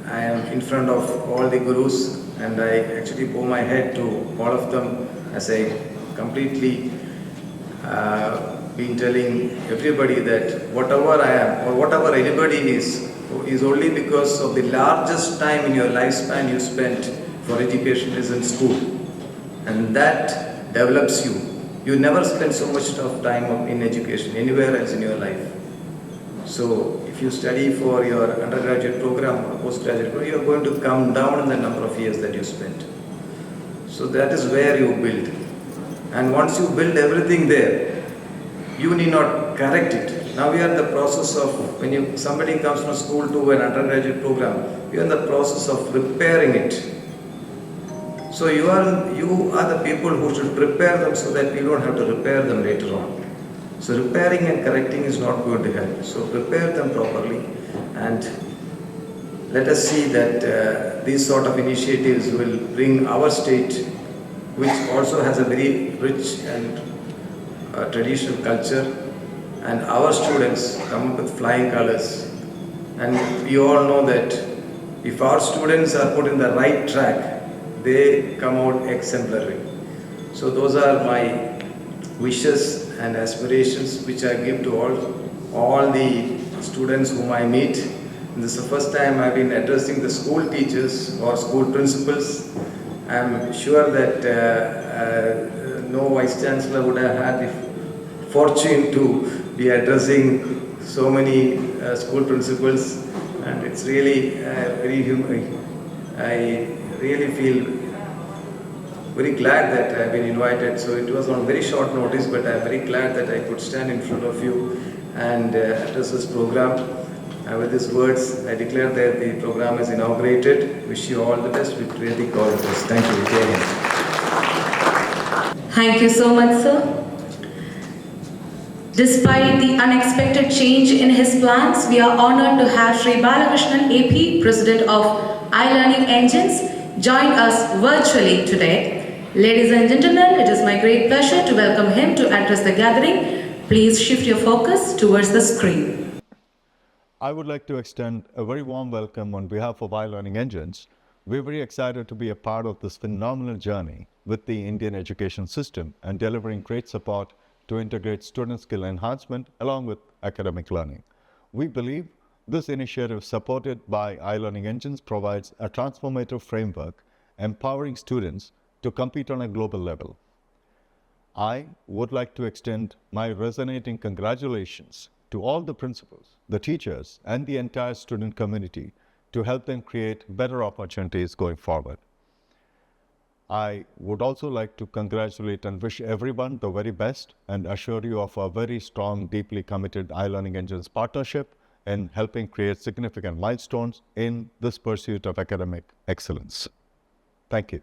Speaker 5: I am in front of all the gurus, and I actually bow my head to all of them, as I completely been telling everybody that whatever I am or whatever anybody is only because of the largest time in your lifespan you spent for education is in school, and that develops you. You never spend so much of time in education anywhere else in your life. So if you study for your undergraduate program or postgraduate program, you are going to come down in the number of years that you spent. So that is where you build. And once you build everything there, you need not correct it. Now we are in the process of, when somebody comes from school to an undergraduate program, we are in the process of repairing it. So you are the people who should prepare them so that we don't have to repair them later on. So repairing and correcting is not going to help. So prepare them properly, and let us see that these sort of initiatives will bring our state, which also has a very rich and traditional culture, and our students come up with flying colors. And we all know that if our students are put in the right track, they come out exemplary. So those are my wishes and aspirations which I give to all the students whom I meet. And this is the first time I've been addressing the school teachers or school principals. I'm sure that no Vice Chancellor would have had the fortune to be addressing so many school principals, and it's really very humbling. I really feel very glad that I've been invited. So it was on very short notice, but I'm very glad that I could stand in front of you and address this program. And with these words, I declare that the program is inaugurated. Wish you all the best with Vedhik all the best. Thank you. Jai Hind.
Speaker 1: Thank you so much, sir. Despite the unexpected change in his plans, we are honored to have Sri Balakrishnan AP, President of iLearning Engines, join us virtually today. Ladies and gentlemen, it is my great pleasure to welcome him to address the gathering. Please shift your focus towards the screen.
Speaker 4: I would like to extend a very warm welcome on behalf of iLearning Engines. We're very excited to be a part of this phenomenal journey with the Indian education system and delivering great support to integrate student skill enhancement along with academic learning. We believe this initiative, supported by iLearning Engines, provides a transformative framework empowering students to compete on a global level. I would like to extend my resonating congratulations to all the principals, the teachers, and the entire student community to help them create better opportunities going forward. I would also like to congratulate and wish everyone the very best and assure you of a very strong, deeply committed iLearning Engines partnership in helping create significant milestones in this pursuit of academic excellence. Thank you.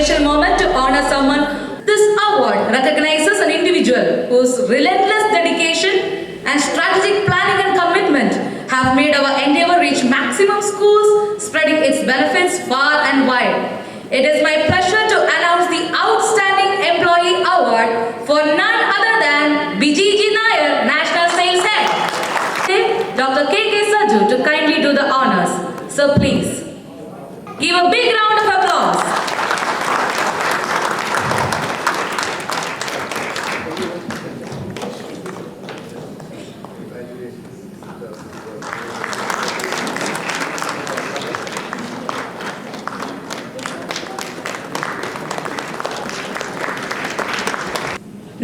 Speaker 1: special moment to honor someone. This award recognizes an individual whose relentless dedication and strategic planning and commitment have made our endeavor reach maximum schools, spreading its benefits far and wide. It is my pleasure to announce the Outstanding Employee Award for none other than Bijiji Nair, National Sales Head. Dr. K.K. Saju to kindly do the honors. So please, give a big round of applause.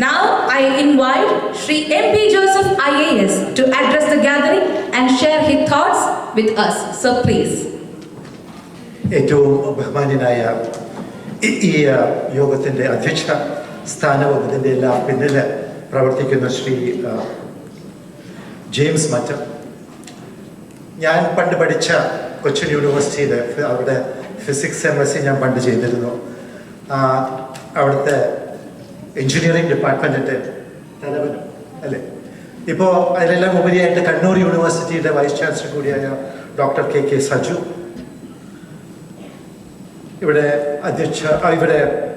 Speaker 1: Now I invite Shri M.P. Joseph IAS to address the gathering and share his thoughts with us. So please.
Speaker 6: ഏറ്റവും ബഹുമാന്യനായ ഈ യോഗത്തിൻ്റെ അധ്യക്ഷ സ്ഥാനവും ഇതിൻ്റെ എല്ലാം പിന്നിൽ പ്രവർത്തിക്കുന്ന ശ്രീ ജെയിംസ് മറ്റം, ഞാൻ പണ്ട് പഠിച്ച കൊച്ചിൻ യൂണിവേഴ്സിറ്റിയിൽ അവിടെ ഫിസിക്സ് MSc ഞാൻ പണ്ട് ചെയ്തിരുന്നു. അവിടുത്തെ എഞ്ചിനീയറിംഗ് ഡിപ്പാർട്ട്മെൻറ്റിൻ്റെ തലവനും അല്ലേ. ഇപ്പോൾ അതിലെല്ലാം ഉപരിയായിട്ട് കണ്ണൂർ യൂണിവേഴ്സിറ്റിയുടെ വൈസ് ചാൻസലർ കൂടിയായ ഡോക്ടർ K.K. സജു, ഇവിടെ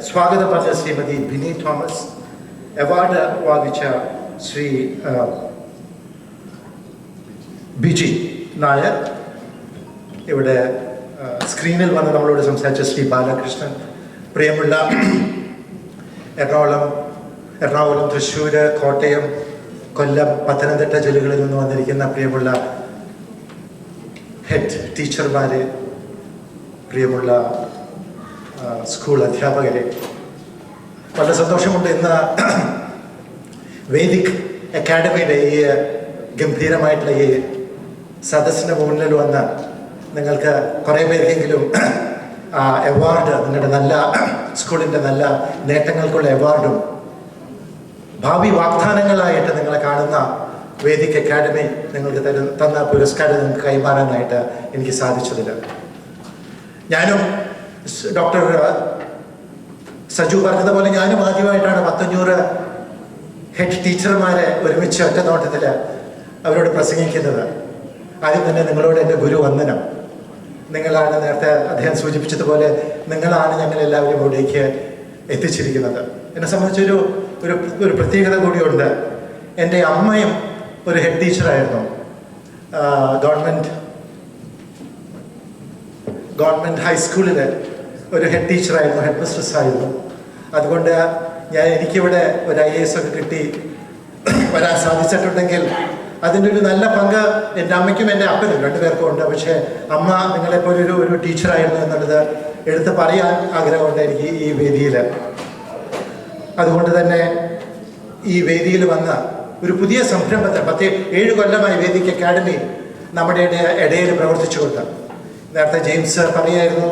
Speaker 6: സ്വാഗതം പറഞ്ഞ ശ്രീമതി ബിനി തോമസ്, അവാർഡ് വാങ്ങിച്ച ശ്രീ ബിജി നായർ, ഇവിടെ സ്ക്രീനിൽ വന്ന് നമ്മളോട് സംസാരിച്ച ശ്രീ ബാലകൃഷ്ണൻ, പ്രിയമുള്ള എറണാകുളം, തൃശ്ശൂർ, കോട്ടയം, കൊല്ലം, പത്തനംതിട്ട ജില്ലകളിൽ നിന്ന് വന്നിരിക്കുന്ന പ്രിയമുള്ള ഹെഡ് ടീച്ചർമാരെ, പ്രിയമുള്ള സ്കൂൾ അധ്യാപകരെ, വളരെ സന്തോഷമുണ്ട് ഇന്ന് വേദിക് അക്കാഡമിയുടെ ഈ ഗംഭീരമായിട്ടുള്ള ഈ സദസ്സിന് മുന്നിൽ വന്ന് നിങ്ങൾക്ക് കുറേ പേർക്കെങ്കിലും അവാർഡ്, നിങ്ങളുടെ നല്ല സ്കൂളിൻ്റെ നല്ല നേട്ടങ്ങൾക്കുള്ള അവാർഡും ഭാവി വാഗ്ദാനങ്ങളായിട്ട് നിങ്ങളെ കാണുന്ന വേദിക് അക്കാഡമി നിങ്ങൾക്ക് തന്ന പുരസ്കാരം നിങ്ങൾക്ക് കൈമാറാനായിട്ട് എനിക്ക് സാധിച്ചതില്ല. ഞാനും ഡോക്ടർ സജു പറഞ്ഞതുപോലെ ഞാനും ആദ്യമായിട്ടാണ് 1,500 ഹെഡ് ടീച്ചർമാരെ ഒരുമിച്ച് ഒറ്റ നോട്ടത്തിൽ അവരോട് പ്രസംഗിക്കുന്നത്. ആദ്യം തന്നെ നിങ്ങളോട് എൻ്റെ ഗുരുവന്ദനം. നിങ്ങളാണ്, നേരത്തെ അദ്ദേഹം സൂചിപ്പിച്ചതുപോലെ, നിങ്ങളാണ് ഞങ്ങളെല്ലാവരും ഇവിടേക്ക് എത്തിച്ചിരിക്കുന്നത്. എന്നെ സംബന്ധിച്ചൊരു ഒരു പ്രത്യേകത കൂടിയുണ്ട്. എൻ്റെ അമ്മയും ഒരു ഹെഡ് ടീച്ചറായിരുന്നു. ഗവൺമെൻറ് ഹൈസ്കൂളിൽ ഒരു ഹെഡ് ടീച്ചറായിരുന്നു, ഹെഡ് മിസ്ട്രസ് ആയിരുന്നു. അതുകൊണ്ട് എനിക്കിവിടെ ഒരു IAS ഒക്കെ കിട്ടി വരാൻ സാധിച്ചിട്ടുണ്ടെങ്കിൽ അതിൻ്റെ ഒരു നല്ല പങ്ക് എൻ്റെ അമ്മയ്ക്കും എൻ്റെ അപ്പനും 2 പേർക്കും ഉണ്ട്. പക്ഷേ അമ്മ നിങ്ങളെപ്പോലെ ഒരു ടീച്ചറായിരുന്നു എന്നുള്ളത് എടുത്ത് പറയാൻ ആഗ്രഹമുണ്ട് എനിക്ക് ഈ വേദിയിൽ. അതുകൊണ്ട് തന്നെ ഈ വേദിയിൽ വന്ന ഒരു പുതിയ സംരംഭത്തെ 7 കൊല്ലമായി വേദിക് അക്കാഡമി നമ്മുടെ ഇടയിൽ പ്രവർത്തിച്ചുകൊണ്ട്, നേരത്തെ ജെയിംസ് പറയായിരുന്നു,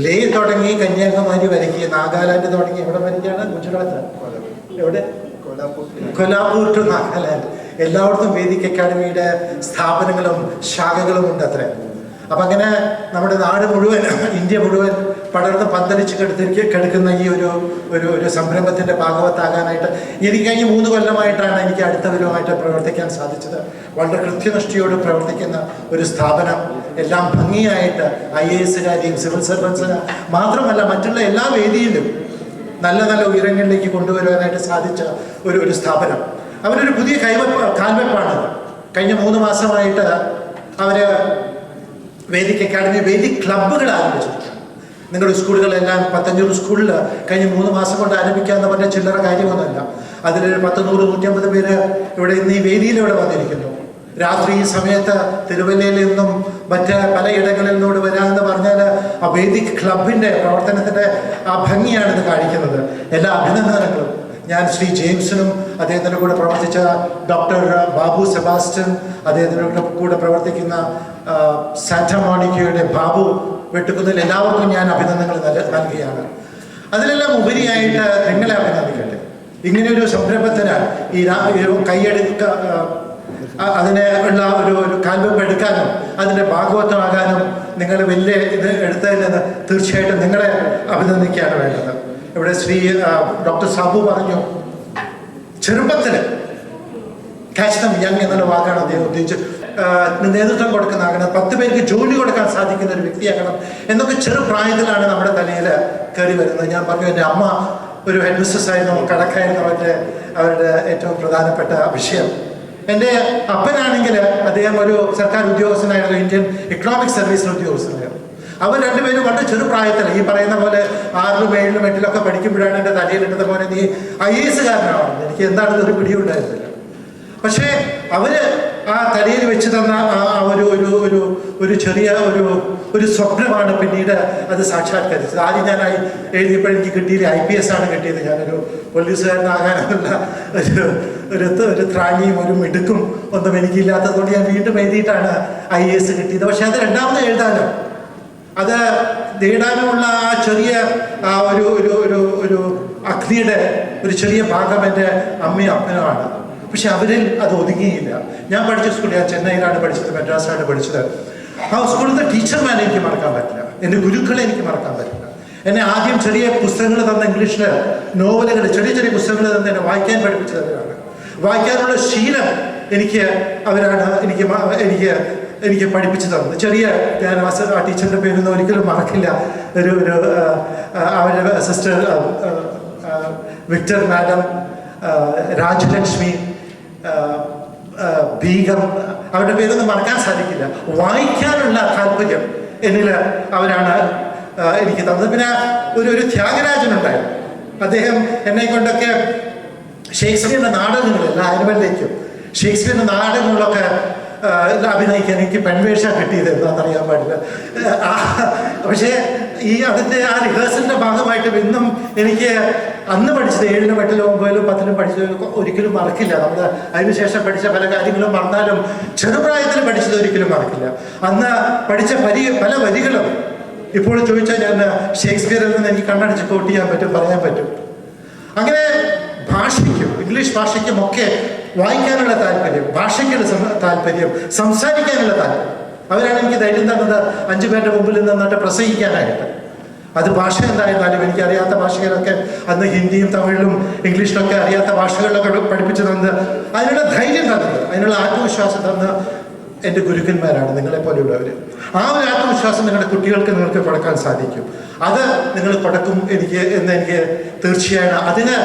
Speaker 6: ലേ തുടങ്ങി കന്യാകുമാരി വരയ്ക്ക്, നാഗാലാൻഡ് തുടങ്ങി എവിടെ വരയ്ക്കാണ്, ഗുജറാത്ത്, എവിടെ, കൊലാപൂർ ടു നാഗാലാൻഡ്, എല്ലായിടത്തും വേദിക് അക്കാഡമിയുടെ സ്ഥാപനങ്ങളും ശാഖകളും ഉണ്ട് അത്രേ. അപ്പം അങ്ങനെ നമ്മുടെ നാട് മുഴുവൻ, ഇന്ത്യ മുഴുവൻ പടർന്ന് പന്തലിച്ച് കിടക്കുന്ന ഈ ഒരു സംരംഭത്തിൻ്റെ ഭാഗവത്താകാനായിട്ട് എനിക്ക് കഴിഞ്ഞ 3 കൊല്ലമായിട്ടാണ് എനിക്ക് അടുത്തവരുമായിട്ട് പ്രവർത്തിക്കാൻ സാധിച്ചത്. വളരെ കൃത്യനിഷ്ഠയോട് പ്രവർത്തിക്കുന്ന ഒരു സ്ഥാപനം, എല്ലാം ഭംഗിയായിട്ട് IAS കാരെയും സിവിൽ സർവൻസിന് മാത്രമല്ല മറ്റുള്ള എല്ലാ വേദിയിലും നല്ല നല്ല ഉയരങ്ങളിലേക്ക് കൊണ്ടുവരാനായിട്ട് സാധിച്ച ഒരു സ്ഥാപനം. അവരൊരു പുതിയ കാൽവെപ്പാണ്. കഴിഞ്ഞ 3 മാസമായിട്ട് അവർ വേദിക് അക്കാഡമി വേദിക് ക്ലബ്ബുകൾ ആരംഭിച്ചു. നിങ്ങളുടെ സ്കൂളുകളെല്ലാം 1,500 സ്കൂളിൽ കഴിഞ്ഞ 3 മാസം കൊണ്ട് ആരംഭിക്കാമെന്ന് പറഞ്ഞാൽ ചില്ലറ കാര്യമൊന്നുമല്ല. അതിൽ 100, 100, 150 പേര് ഇവിടെ ഇന്ന് ഈ വേദിയിലൂടെ വന്നിരിക്കുന്നു. രാത്രി ഈ സമയത്ത് തിരുവല്ലയിൽ നിന്നും മറ്റ് പലയിടങ്ങളിൽ നിന്നോട് വരാമെന്ന് പറഞ്ഞാൽ ആ വേദിക് ക്ലബിൻ്റെ പ്രവർത്തനത്തിൻ്റെ ആ ഭംഗിയാണ് ഇത് കാണിക്കുന്നത്. എല്ലാ അഭിനന്ദനങ്ങളും ഞാൻ ശ്രീ ജെയിംസിനും അദ്ദേഹത്തിൻ്റെ കൂടെ പ്രവർത്തിച്ച ഡോക്ടർ ബാബു സെബാസ്റ്റ്യൻ, അദ്ദേഹത്തിൻ്റെ കൂടെ പ്രവർത്തിക്കുന്ന സാന്റാ മോണിക്കയുടെ ബാബു വെട്ടുക്കുന്നതിൽ എല്ലാവർക്കും ഞാൻ അഭിനന്ദനങ്ങൾ നൽകുകയാണ്. അതിലെല്ലാം ഉപരിയായിട്ട് നിങ്ങളെ അഭിനന്ദിക്കട്ടെ. ഇങ്ങനെയൊരു സംരംഭത്തിന് അതിനെ ഉള്ള ഒരു കാൽവെപ്പ് എടുക്കാനും അതിൻ്റെ ഭാഗവത്തമാകാനും നിങ്ങൾ വലിയ ഇത് എടുത്തതിൽ തീർച്ചയായിട്ടും നിങ്ങളെ അഭിനന്ദിക്കുകയാണ് വേണ്ടത്. ഇവിടെ ശ്രീ ഡോക്ടർ സാബു പറഞ്ഞു, ചെറുപ്പത്തിൽ ക്യാച്ച് ദം യങ് എന്നുള്ള വാക്കാണ് അദ്ദേഹം ഉദ്ദേശിച്ച് നേതൃത്വം കൊടുക്കുന്നതാകണം, 10 പേർക്ക് ജോലി കൊടുക്കാൻ സാധിക്കുന്ന ഒരു വ്യക്തിയാകണം എന്നൊക്കെ ചെറുപ്രായത്തിലാണ് നമ്മുടെ തലയിൽ കയറി വരുന്നത്. ഞാൻ പറഞ്ഞു, എൻ്റെ അമ്മ ഒരു ഹെഡ് മിസ്ട്രസ് ആയിരുന്നു, കണക്കായിരുന്നു അവരുടെ ഏറ്റവും പ്രധാനപ്പെട്ട വിഷയം. എൻ്റെ അപ്പനാണെങ്കിൽ അദ്ദേഹം ഒരു സർക്കാർ ഉദ്യോഗസ്ഥനായിരുന്നു, ഇന്ത്യൻ എക്കണോമിക് സർവീസിൽ ഉദ്യോഗസ്ഥനായിരുന്നു. അവർ രണ്ടുപേരും വളരെ ചെറുപ്രായത്തിൽ ഈ പറയുന്ന പോലെ 6ലും 7ലും 8ലൊക്കെ പഠിക്കുമ്പോഴാണ് എൻ്റെ തലയിലിട്ടത് പോലെ നീ IAS കാരനാണെന്ന്. എനിക്ക് എന്താണെന്ന് ഒരു പിടിയുണ്ടായിരുന്നില്ല. പക്ഷേ അവർ ആ തലയിൽ വെച്ച് തന്ന ആ ഒരു ചെറിയ ഒരു സ്വപ്നമാണ് പിന്നീട് അത് സാക്ഷാത്കരിച്ചത്. ആദ്യം ഞാൻ എഴുതിയപ്പോൾ എനിക്ക് കിട്ടിയത് IPS ആണ് കിട്ടിയത്. ഞാനൊരു പോലീസുകാരനാകാനുള്ള ഒരു ത്രാണിയും ഒരു മിടുക്കും ഒന്നും എനിക്കില്ലാത്തതുകൊണ്ട് ഞാൻ വീണ്ടും എഴുതിയിട്ടാണ് IAS കിട്ടിയത്. പക്ഷെ അത് രണ്ടാമത് എഴുതാനും അത് നേടാനുമുള്ള ആ ചെറിയ ആ ഒരു അഗ്നിയുടെ ഒരു ചെറിയ ഭാഗം എൻ്റെ അമ്മയും അപ്പനുമാണ്. പക്ഷെ അവരിൽ അത് ഒതുങ്ങിയില്ല. ഞാൻ പഠിച്ച സ്കൂൾ, ഞാൻ ചെന്നൈയിലാണ് പഠിച്ചത്, മദ്രാസിലാണ് പഠിച്ചത്. ആ സ്കൂളിലത്തെ ടീച്ചർമാരെ എനിക്ക് മറക്കാൻ പറ്റില്ല, എൻ്റെ ഗുരുക്കളെ എനിക്ക് മറക്കാൻ പറ്റില്ല. എന്നെ ആദ്യം ചെറിയ പുസ്തകങ്ങൾ തന്ന, ഇംഗ്ലീഷിൽ നോവലുകൾ, ചെറിയ പുസ്തകങ്ങൾ തന്ന് എന്നെ വായിക്കാൻ പഠിപ്പിച്ചവരാണ്. വായിക്കാനുള്ള ശീലം അവരാണ് എനിക്ക് പഠിപ്പിച്ചു തന്നത്. ഞാൻ ആ ടീച്ചറിൻ്റെ പേരൊന്നും ഒരിക്കലും മറക്കില്ല. അവരുടെ sister Victor madam, Rajalakshmi, Begum, അവരുടെ പേരൊന്നും മറക്കാൻ സാധിക്കില്ല. വായിക്കാനുള്ള താല്പര്യം എന്നിൽ അവരാണ് എനിക്ക് തന്നത്. പിന്നെ ഒരു ത്യാഗരാജനുണ്ടായിരുന്നു. അദ്ദേഹം എന്നെ കൊണ്ടൊക്കെ ഷേക്സ്പിയറിൻ്റെ നാടകങ്ങളെല്ലാം ആനുവലിലേക്കും ഷേക്സ്പിയറിൻ്റെ നാടകങ്ങളൊക്കെ അഭിനയിക്കാൻ എനിക്ക് പെൺവേഷം കിട്ടിയത് എന്താണെന്നറിയാൻ പാടില്ല. പക്ഷേ അതിൻ്റെ ആ റിഹേഴ്സലിൻ്റെ ഭാഗമായിട്ട് ഇന്നും എനിക്ക് അന്ന് പഠിച്ചത് 7ലും 8ലും 9ലും 10ലും പഠിച്ചത് ഒരിക്കലും മറക്കില്ല. നമ്മൾ അതിനുശേഷം പഠിച്ച പല കാര്യങ്ങളും മറന്നാലും ചെറുപ്രായത്തിൽ പഠിച്ചത് ഒരിക്കലും മറക്കില്ല. അന്ന് പഠിച്ച പല വരികളും ഇപ്പോൾ ചോദിച്ചാൽ ഞാൻ ഷേക്സ്പിയറിൽ നിന്ന് എനിക്ക് കണ്ണടച്ച് കോട്ട് ചെയ്യാൻ പറ്റും, പറയാൻ പറ്റും. അങ്ങനെ ഭാഷയ്ക്കും ഇംഗ്ലീഷ് ഭാഷയ്ക്കും ഒക്കെ വായിക്കാനുള്ള താല്പര്യം, ഭാഷയ്ക്കുള്ള താല്പര്യം, സംസാരിക്കാനുള്ള താല്പര്യം. അവരാണ് എനിക്ക് ധൈര്യം തന്നത് 5 പേരുടെ മുമ്പിൽ നിന്നിട്ട് പ്രസംഗിക്കാനായിട്ട്. അത് ഭാഷ എന്തായിരുന്നാലും എനിക്കറിയാത്ത ഭാഷകളൊക്കെ അന്ന് ഹിന്ദിയും തമിഴിലും ഇംഗ്ലീഷിലൊക്കെ അറിയാത്ത ഭാഷകളിലൊക്കെ പഠിപ്പിച്ചു തന്നത്, അതിനുള്ള ധൈര്യം തന്നത്, അതിനുള്ള ആത്മവിശ്വാസം തന്ന എൻ്റെ ഗുരുക്കന്മാരാണ് നിങ്ങളെപ്പോലെയുള്ളവർ. ആ ഒരു ആത്മവിശ്വാസം നിങ്ങളുടെ കുട്ടികൾക്ക് നിങ്ങൾക്ക് കൊടുക്കാൻ സാധിക്കും. അത് നിങ്ങൾ കൊടുക്കും എനിക്ക് തീർച്ചയാണ്. അതിന്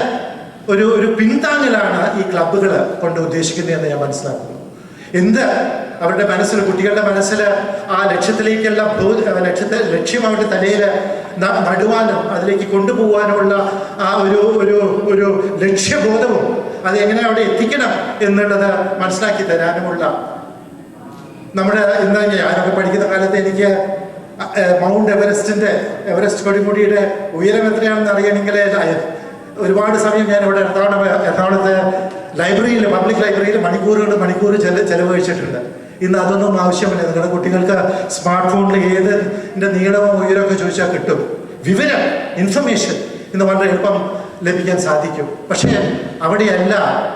Speaker 6: ഒരു പിന്താങ്ങലാണ് ഈ ക്ലബ്ബുകൾ കൊണ്ട് ഉദ്ദേശിക്കുന്നതെന്ന് ഞാൻ മനസ്സിലാക്കുന്നു. അവരുടെ മനസ്സിൽ, കുട്ടികളുടെ മനസ്സിൽ ആ ലക്ഷ്യത്തിലേക്കുള്ള ലക്ഷ്യം അവരുടെ തലയിൽ നടുവാനും അതിലേക്ക് കൊണ്ടുപോകാനുമുള്ള ആ ഒരു ലക്ഷ്യബോധവും അത് എങ്ങനെ അവിടെ എത്തിക്കണം എന്നുള്ളത് മനസ്സിലാക്കി തരാനുമുള്ള ഞാനൊക്കെ പഠിക്കുന്ന കാലത്ത് എനിക്ക് മൗണ്ട് എവറസ്റ്റ് കൊടുമുടിയുടെ ഉയരം എത്രയാണെന്ന് അറിയണമെങ്കിൽ ഒരുപാട് സമയം ഞാൻ ഇവിടെ എറണാകുളത്തെ പബ്ലിക് ലൈബ്രറിയിൽ മണിക്കൂർ ചെലവഴിച്ചിട്ടുണ്ട്. ഇന്ന് അതൊന്നും ആവശ്യമില്ല. നിങ്ങളുടെ കുട്ടികൾക്ക് സ്മാർട്ട് ഫോണിൽ ഏതിൻ്റെ നീളമോ ഉയരമൊക്കെ ചോദിച്ചാൽ കിട്ടും. വിവരം, ഇൻഫർമേഷൻ ഇന്ന് വളരെ എളുപ്പം ലഭിക്കാൻ സാധിക്കും. പക്ഷേ അവിടെയല്ല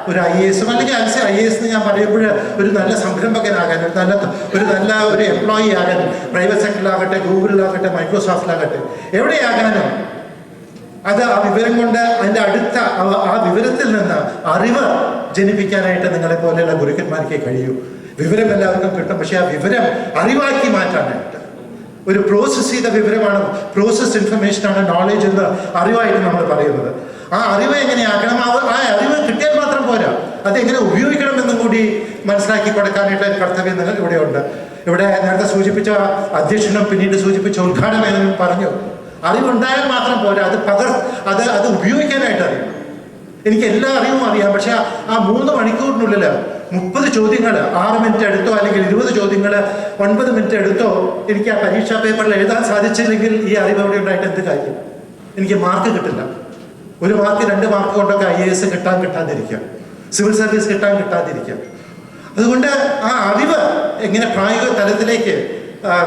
Speaker 6: ഒരു IAS അല്ലെങ്കിൽ IAS എന്ന് ഞാൻ പറയുമ്പോൾ ഒരു നല്ല സംരംഭകനാകാൻ, ഒരു നല്ല എംപ്ലോയി ആകാൻ, പ്രൈവറ്റ് സെക്ടറിലാകട്ടെ, ഗൂഗിളിലാകട്ടെ, മൈക്രോസോഫ്റ്റിലാകട്ടെ, എവിടെയാകാനും അത് ആ വിവരം കൊണ്ട് അതിൻ്റെ അടുത്ത ആ വിവരത്തിൽ നിന്ന് അറിവ് ജനിപ്പിക്കാനായിട്ട് നിങ്ങളെ പോലെയുള്ള ഗുരുക്കന്മാർക്കേ കഴിയൂ. വിവരം എല്ലാവർക്കും കിട്ടും, പക്ഷെ ആ വിവരം അറിവാക്കി മാറ്റാനായിട്ട് ഒരു പ്രോസസ് ചെയ്ത വിവരമാണ്, പ്രോസസ്ഡ് ഇൻഫർമേഷനാണ് നോളേജ് എന്ന് അറിവായിട്ട് നമ്മൾ പറയുന്നത്. ആ അറിവ് എങ്ങനെയാക്കണം, ആ അറിവ് കിട്ടിയാൽ മാത്രം പോരാ, അതെങ്ങനെ ഉപയോഗിക്കണമെന്നും കൂടി മനസ്സിലാക്കി കൊടുക്കാനായിട്ട് കർത്തവ്യം ഇവിടെ ഉണ്ട്. ഇവിടെ നേരത്തെ സൂചിപ്പിച്ച അധ്യക്ഷനും പിന്നീട് സൂചിപ്പിച്ച ഉദ്ഘാടനം പറഞ്ഞു, അറിവുണ്ടായാൽ മാത്രം പോരാ, അത് ഉപയോഗിക്കാനായിട്ട് അറിയണം. എനിക്ക് എല്ലാ അറിവും അറിയാം, പക്ഷെ ആ 3 മണിക്കൂറിനുള്ളിൽ 30 ചോദ്യങ്ങൾ 6 മിനിറ്റ് എടുത്തോ അല്ലെങ്കിൽ 20 ചോദ്യങ്ങൾ 9 മിനിറ്റ് എടുത്തോ എനിക്ക് ആ പരീക്ഷാ പേപ്പറിൽ എഴുതാൻ സാധിച്ചില്ലെങ്കിൽ ഈ അറിവ് അവിടെ ഉണ്ടായിട്ട് എന്ത് കാര്യം? എനിക്ക് മാർക്ക് കിട്ടില്ല. 1 മാർക്ക് 2 മാർക്ക് കൊണ്ടൊക്കെ IAS കിട്ടാതിരിക്കാം, സിവിൽ സർവീസ് കിട്ടാതിരിക്കാം. അതുകൊണ്ട് ആ അറിവ് എങ്ങനെ പ്രായോഗിക തലത്തിലേക്ക്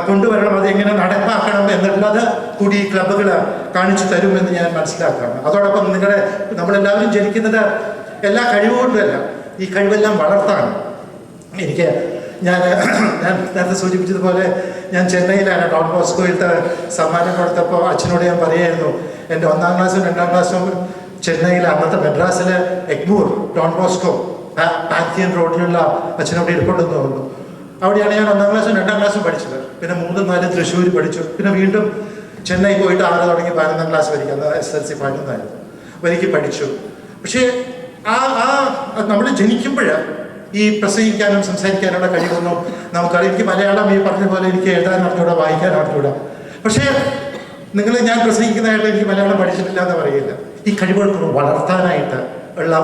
Speaker 6: കൊണ്ടുവരണം, അതെങ്ങനെ നടപ്പാക്കണം എന്നുള്ളത് കൂടി ഈ ക്ലബ്ബുകൾ കാണിച്ചു തരുമെന്ന് ഞാൻ മനസ്സിലാക്കുകയാണ്. അതോടൊപ്പം നമ്മളെല്ലാവരും ജനിക്കുന്നത് എല്ലാ കഴിവുകൊണ്ടുമല്ല, ഈ കഴിവെല്ലാം വളർത്താണ്. എനിക്ക് ഞാൻ നേരത്തെ സൂചിപ്പിച്ചതുപോലെ ഞാൻ ചെന്നൈയിലാണ് ഡോൺ ബോസ്കോയിലത്തെ സമ്മാനം കൊടുത്തപ്പോൾ അച്ഛനോട് ഞാൻ പറയായിരുന്നു എൻ്റെ 1ാം ക്ലാസ്സും 2ാം ക്ലാസ്സും ചെന്നൈയിൽ അന്നത്തെ മെഡ്രാസിലെ എഗ്മൂർ ഡോൺ ബോസ്കോ പാൻതിയൻ റോഡിലുള്ള അച്ഛനോട് ഇരിപ്പുണ്ടെന്ന് തോന്നുന്നു. അവിടെയാണ് ഞാൻ 1ാം ക്ലാസ്സും 2ാം ക്ലാസ്സും പഠിച്ചത്. പിന്നെ 3, 4 തൃശ്ശൂർ പഠിച്ചു. പിന്നെ വീണ്ടും ചെന്നൈ പോയിട്ട് 6 തുടങ്ങി 11ാം ക്ലാസ് വരിക, SLC 11 വരിക്ക് പഠിച്ചു. പക്ഷേ നമ്മൾ ജനിക്കുമ്പോൾ ഈ പ്രസംഗിക്കാനും സംസാരിക്കാനുള്ള കഴിവൊന്നും നമുക്കറിയാം. എനിക്ക് മലയാളം ഈ പറഞ്ഞ പോലെ എനിക്ക് എഴുതാൻ അറിഞ്ഞൂടാ, വായിക്കാൻ അറിഞ്ഞൂടാ. പക്ഷേ ഞാൻ പ്രസംഗിക്കുന്നതായിട്ട് എനിക്ക് മലയാളം പഠിച്ചിട്ടില്ല എന്ന് പറയില്ല. ഈ കഴിവുകൾ വളർത്താനായിട്ട് ഉള്ള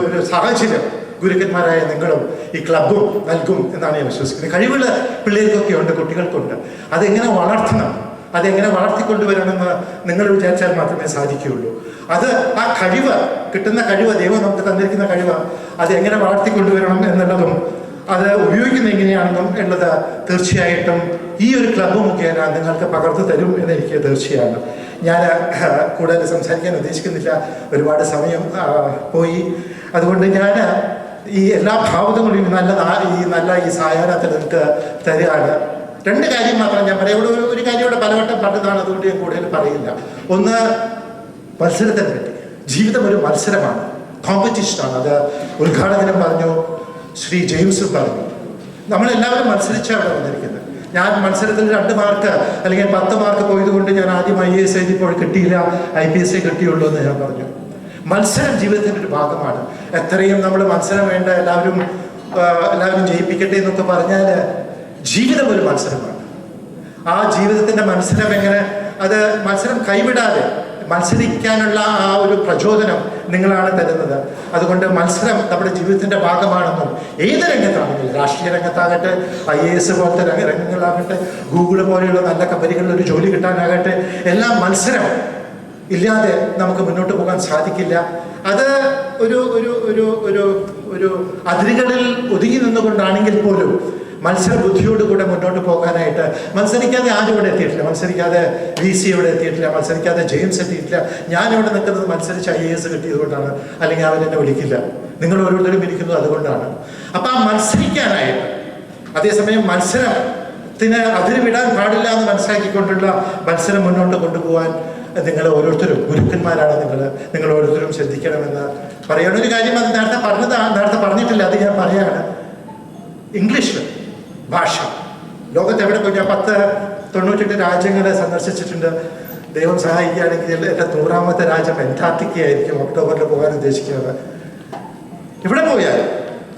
Speaker 6: ഒരു സാഹചര്യം ഗുരുക്കന്മാരായ നിങ്ങളും ഈ ക്ലബും നൽകും എന്നാണ് ഞാൻ വിശ്വസിക്കുന്നത്. കഴിവുകൾ പിള്ളേർക്കൊക്കെ ഉണ്ട്, കുട്ടികൾക്കുണ്ട്. അതെങ്ങനെ വളർത്തണം, അതെങ്ങനെ വളർത്തിക്കൊണ്ടുവരണമെന്ന് നിങ്ങൾ വിചാരിച്ചാൽ മാത്രമേ സാധിക്കുകയുള്ളൂ. ആ കഴിവ്, കിട്ടുന്ന കഴിവ്, ദൈവം നമുക്ക് തന്നിരിക്കുന്ന കഴിവ് അതെങ്ങനെ വളർത്തിക്കൊണ്ടുവരണം എന്നുള്ളതും അത് ഉപയോഗിക്കുന്നത് എങ്ങനെയാണെന്നും ഉള്ളത് തീർച്ചയായിട്ടും ഈ ഒരു ക്ലബ്ബ് മുഖേന നിങ്ങൾക്ക് പകർന്നു തരും എന്നെനിക്ക് തീർച്ചയാണ്. ഞാൻ കൂടുതൽ സംസാരിക്കാൻ ഉദ്ദേശിക്കുന്നില്ല, ഒരുപാട് സമയം പോയി. അതുകൊണ്ട് ഞാൻ ഈ എല്ലാ ഭാവങ്ങളും നല്ല ഈ സായാഹ്നത്തിൽ നിങ്ങൾക്ക് തരികയാണ്. 2 കാര്യം മാത്രം ഞാൻ പറയാം. ഒരു കാര്യം ഇവിടെ പലവട്ടം പറഞ്ഞതാണ്, അതുകൊണ്ട് ഞാൻ കൂടുതൽ പറയില്ല. ഒന്ന്, മത്സരത്തിനെ പറ്റി. ജീവിതം ഒരു മത്സരമാണ്, കോമ്പറ്റീഷനാണ്. അത് ഉദ്ഘാടകനും പറഞ്ഞു, ശ്രീ ജെയിംസും പറഞ്ഞു. നമ്മളെല്ലാവരും മത്സരിച്ചാണ് വന്നിരിക്കുന്നത്. ഞാൻ മത്സരത്തിൽ 2 മാർക്ക് അല്ലെങ്കിൽ 10 മാർക്ക് പോയതുകൊണ്ട് ഞാൻ ആദ്യം IAS എഴുതിയപ്പോൾ കിട്ടിയില്ല, IPS കിട്ടിയുള്ളൂ എന്ന് ഞാൻ പറഞ്ഞു. മത്സരം ജീവിതത്തിൻ്റെ ഒരു ഭാഗമാണ്. എത്രയും നമ്മൾ മത്സരം വേണ്ട, എല്ലാവരും ജയിപ്പിക്കട്ടെ എന്നൊക്കെ പറഞ്ഞാൽ ജീവിതം ഒരു മത്സരമാണ്. ആ ജീവിതത്തിൻ്റെ മത്സരം എങ്ങനെ, അത് മത്സരം കൈവിടാതെ മത്സരിക്കാനുള്ള ആ ഒരു പ്രചോദനം നിങ്ങളാണ് തരുന്നത്. അതുകൊണ്ട് മത്സരം നമ്മുടെ ജീവിതത്തിൻ്റെ ഭാഗമാണെന്നും ഏത് രംഗത്താണെങ്കിലും, രാഷ്ട്രീയ രംഗത്താകട്ടെ, IAS പോലത്തെ രംഗങ്ങളാകട്ടെ, ഗൂഗിൾ പോലെയുള്ള നല്ല കമ്പനികളിൽ ഒരു ജോലി കിട്ടാനാകട്ടെ, എല്ലാം മത്സരം ഇല്ലാതെ നമുക്ക് മുന്നോട്ട് പോകാൻ സാധിക്കില്ല. അത് ഒരു അതിരുകളിൽ ഒതുങ്ങി നിന്നുകൊണ്ടാണെങ്കിൽ പോലും മത്സര ബുദ്ധിയോടുകൂടെ മുന്നോട്ട് പോകാനായിട്ട്, മത്സരിക്കാതെ ആരും ഇവിടെ എത്തിയിട്ടില്ല, മത്സരിക്കാതെ VC ഇവിടെ എത്തിയിട്ടില്ല, മത്സരിക്കാതെ ജെയിംസ് എത്തിയിട്ടില്ല. ഞാനിവിടെ നിൽക്കുന്നത് മത്സരിച്ച് IAS കിട്ടിയതുകൊണ്ടാണ്, അല്ലെങ്കിൽ അവരെന്നെ വിളിക്കില്ല. നിങ്ങൾ ഓരോരുത്തരും ഇരിക്കുന്നത് അതുകൊണ്ടാണ്. അപ്പം ആ മത്സരിക്കാനായിട്ട്, അതേസമയം മത്സരത്തിന് അതിര് വിടാൻ പാടില്ല എന്ന് മനസ്സിലാക്കിക്കൊണ്ടുള്ള മത്സരം മുന്നോട്ട് കൊണ്ടുപോകാൻ നിങ്ങൾ ഓരോരുത്തരും, ഗുരുക്കന്മാരാണ് നിങ്ങൾ ഓരോരുത്തരും ശ്രദ്ധിക്കണമെന്ന് പറയണ ഒരു കാര്യം. അത് നേരത്തെ പറഞ്ഞിട്ടില്ല, അത് ഞാൻ പറയാണ്. ഇംഗ്ലീഷ് ഭാഷ ലോകത്ത് എവിടെ പോയി, ഞാൻ 98 രാജ്യങ്ങളെ സന്ദർശിച്ചിട്ടുണ്ട്. ദൈവം സഹായിക്കുകയാണെങ്കിൽ എൻ്റെ 100ാമത്തെ രാജ്യം അന്റാർട്ടിക്ക ആയിരിക്കും, ഒക്ടോബറിൽ പോകാൻ ഉദ്ദേശിക്കുന്നത്. എവിടെ പോയാലും,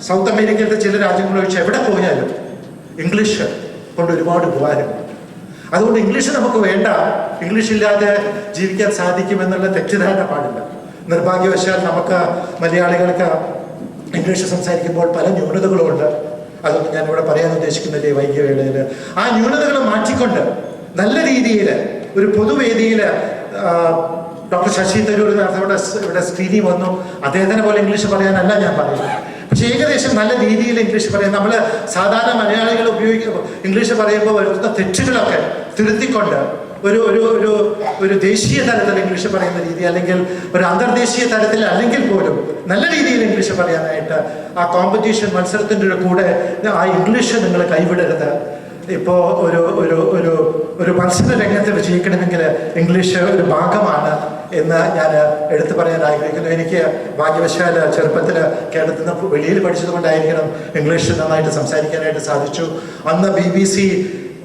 Speaker 6: സൗത്ത് അമേരിക്കയിലത്തെ ചില രാജ്യങ്ങൾ ഒഴിച്ച് എവിടെ പോയാലും ഇംഗ്ലീഷ് കൊണ്ട് ഒരുപാട് ഉപകാരമുണ്ട്. അതുകൊണ്ട് ഇംഗ്ലീഷ് നമുക്ക് വേണ്ട, ഇംഗ്ലീഷ് ഇല്ലാതെ ജീവിക്കാൻ സാധിക്കുമെന്നുള്ള തെറ്റിദ്ധാരണ പാടില്ല. നിർഭാഗ്യവശാൽ നമുക്ക് മലയാളികൾക്ക് ഇംഗ്ലീഷ് സംസാരിക്കുമ്പോൾ പല ന്യൂനതകളുമുണ്ട്. അതൊന്നും ഞാനിവിടെ പറയാൻ ഉദ്ദേശിക്കുന്നില്ല ഈ വൈകിയ വേളയിൽ. ആ ന്യൂനതകൾ മാറ്റിക്കൊണ്ട് നല്ല രീതിയിൽ ഒരു പൊതുവേദിയിൽ ഡോക്ടർ ശശി തരൂർ ഇവിടെ സ്ക്രീനിൽ വന്നു. അദ്ദേഹത്തിനെ പോലെ ഇംഗ്ലീഷ് പറയാനല്ല ഞാൻ പറയുന്നത്, പക്ഷെ ഏകദേശം നല്ല രീതിയിൽ ഇംഗ്ലീഷ് പറയാം. നമ്മൾ സാധാരണ മലയാളികൾ ഉപയോഗിക്കുമ്പോൾ ഇംഗ്ലീഷ് പറയുമ്പോൾ വരുന്ന തെറ്റുകളൊക്കെ തിരുത്തിക്കൊണ്ട് ഒരു ദേശീയ തലത്തിൽ ഇംഗ്ലീഷ് പറയുന്ന രീതി, അല്ലെങ്കിൽ ഒരു അന്തർദേശീയ തലത്തിൽ അല്ലെങ്കിൽ പോലും നല്ല രീതിയിൽ ഇംഗ്ലീഷ് പറയാനായിട്ട് ആ കോമ്പറ്റീഷൻ മത്സരത്തിൻ്റെ കൂടെ ആ ഇംഗ്ലീഷ് നിങ്ങൾ കൈവിടരുത്. ഇപ്പോൾ ഒരു മത്സര രംഗത്ത് വിജയിക്കണമെങ്കിൽ ഇംഗ്ലീഷ് ഒരു ഭാഗമാണ് എന്ന് ഞാൻ എടുത്തു പറയാൻ ആഗ്രഹിക്കുന്നു. എനിക്ക് ഭാഗ്യവശാൽ ചെറുപ്പത്തിൽ കേരളത്തിൽ നിന്ന് വെളിയിൽ പഠിച്ചതുകൊണ്ടായിരിക്കണം ഇംഗ്ലീഷ് നന്നായിട്ട് സംസാരിക്കാനായിട്ട് സാധിച്ചു. അന്ന് BBC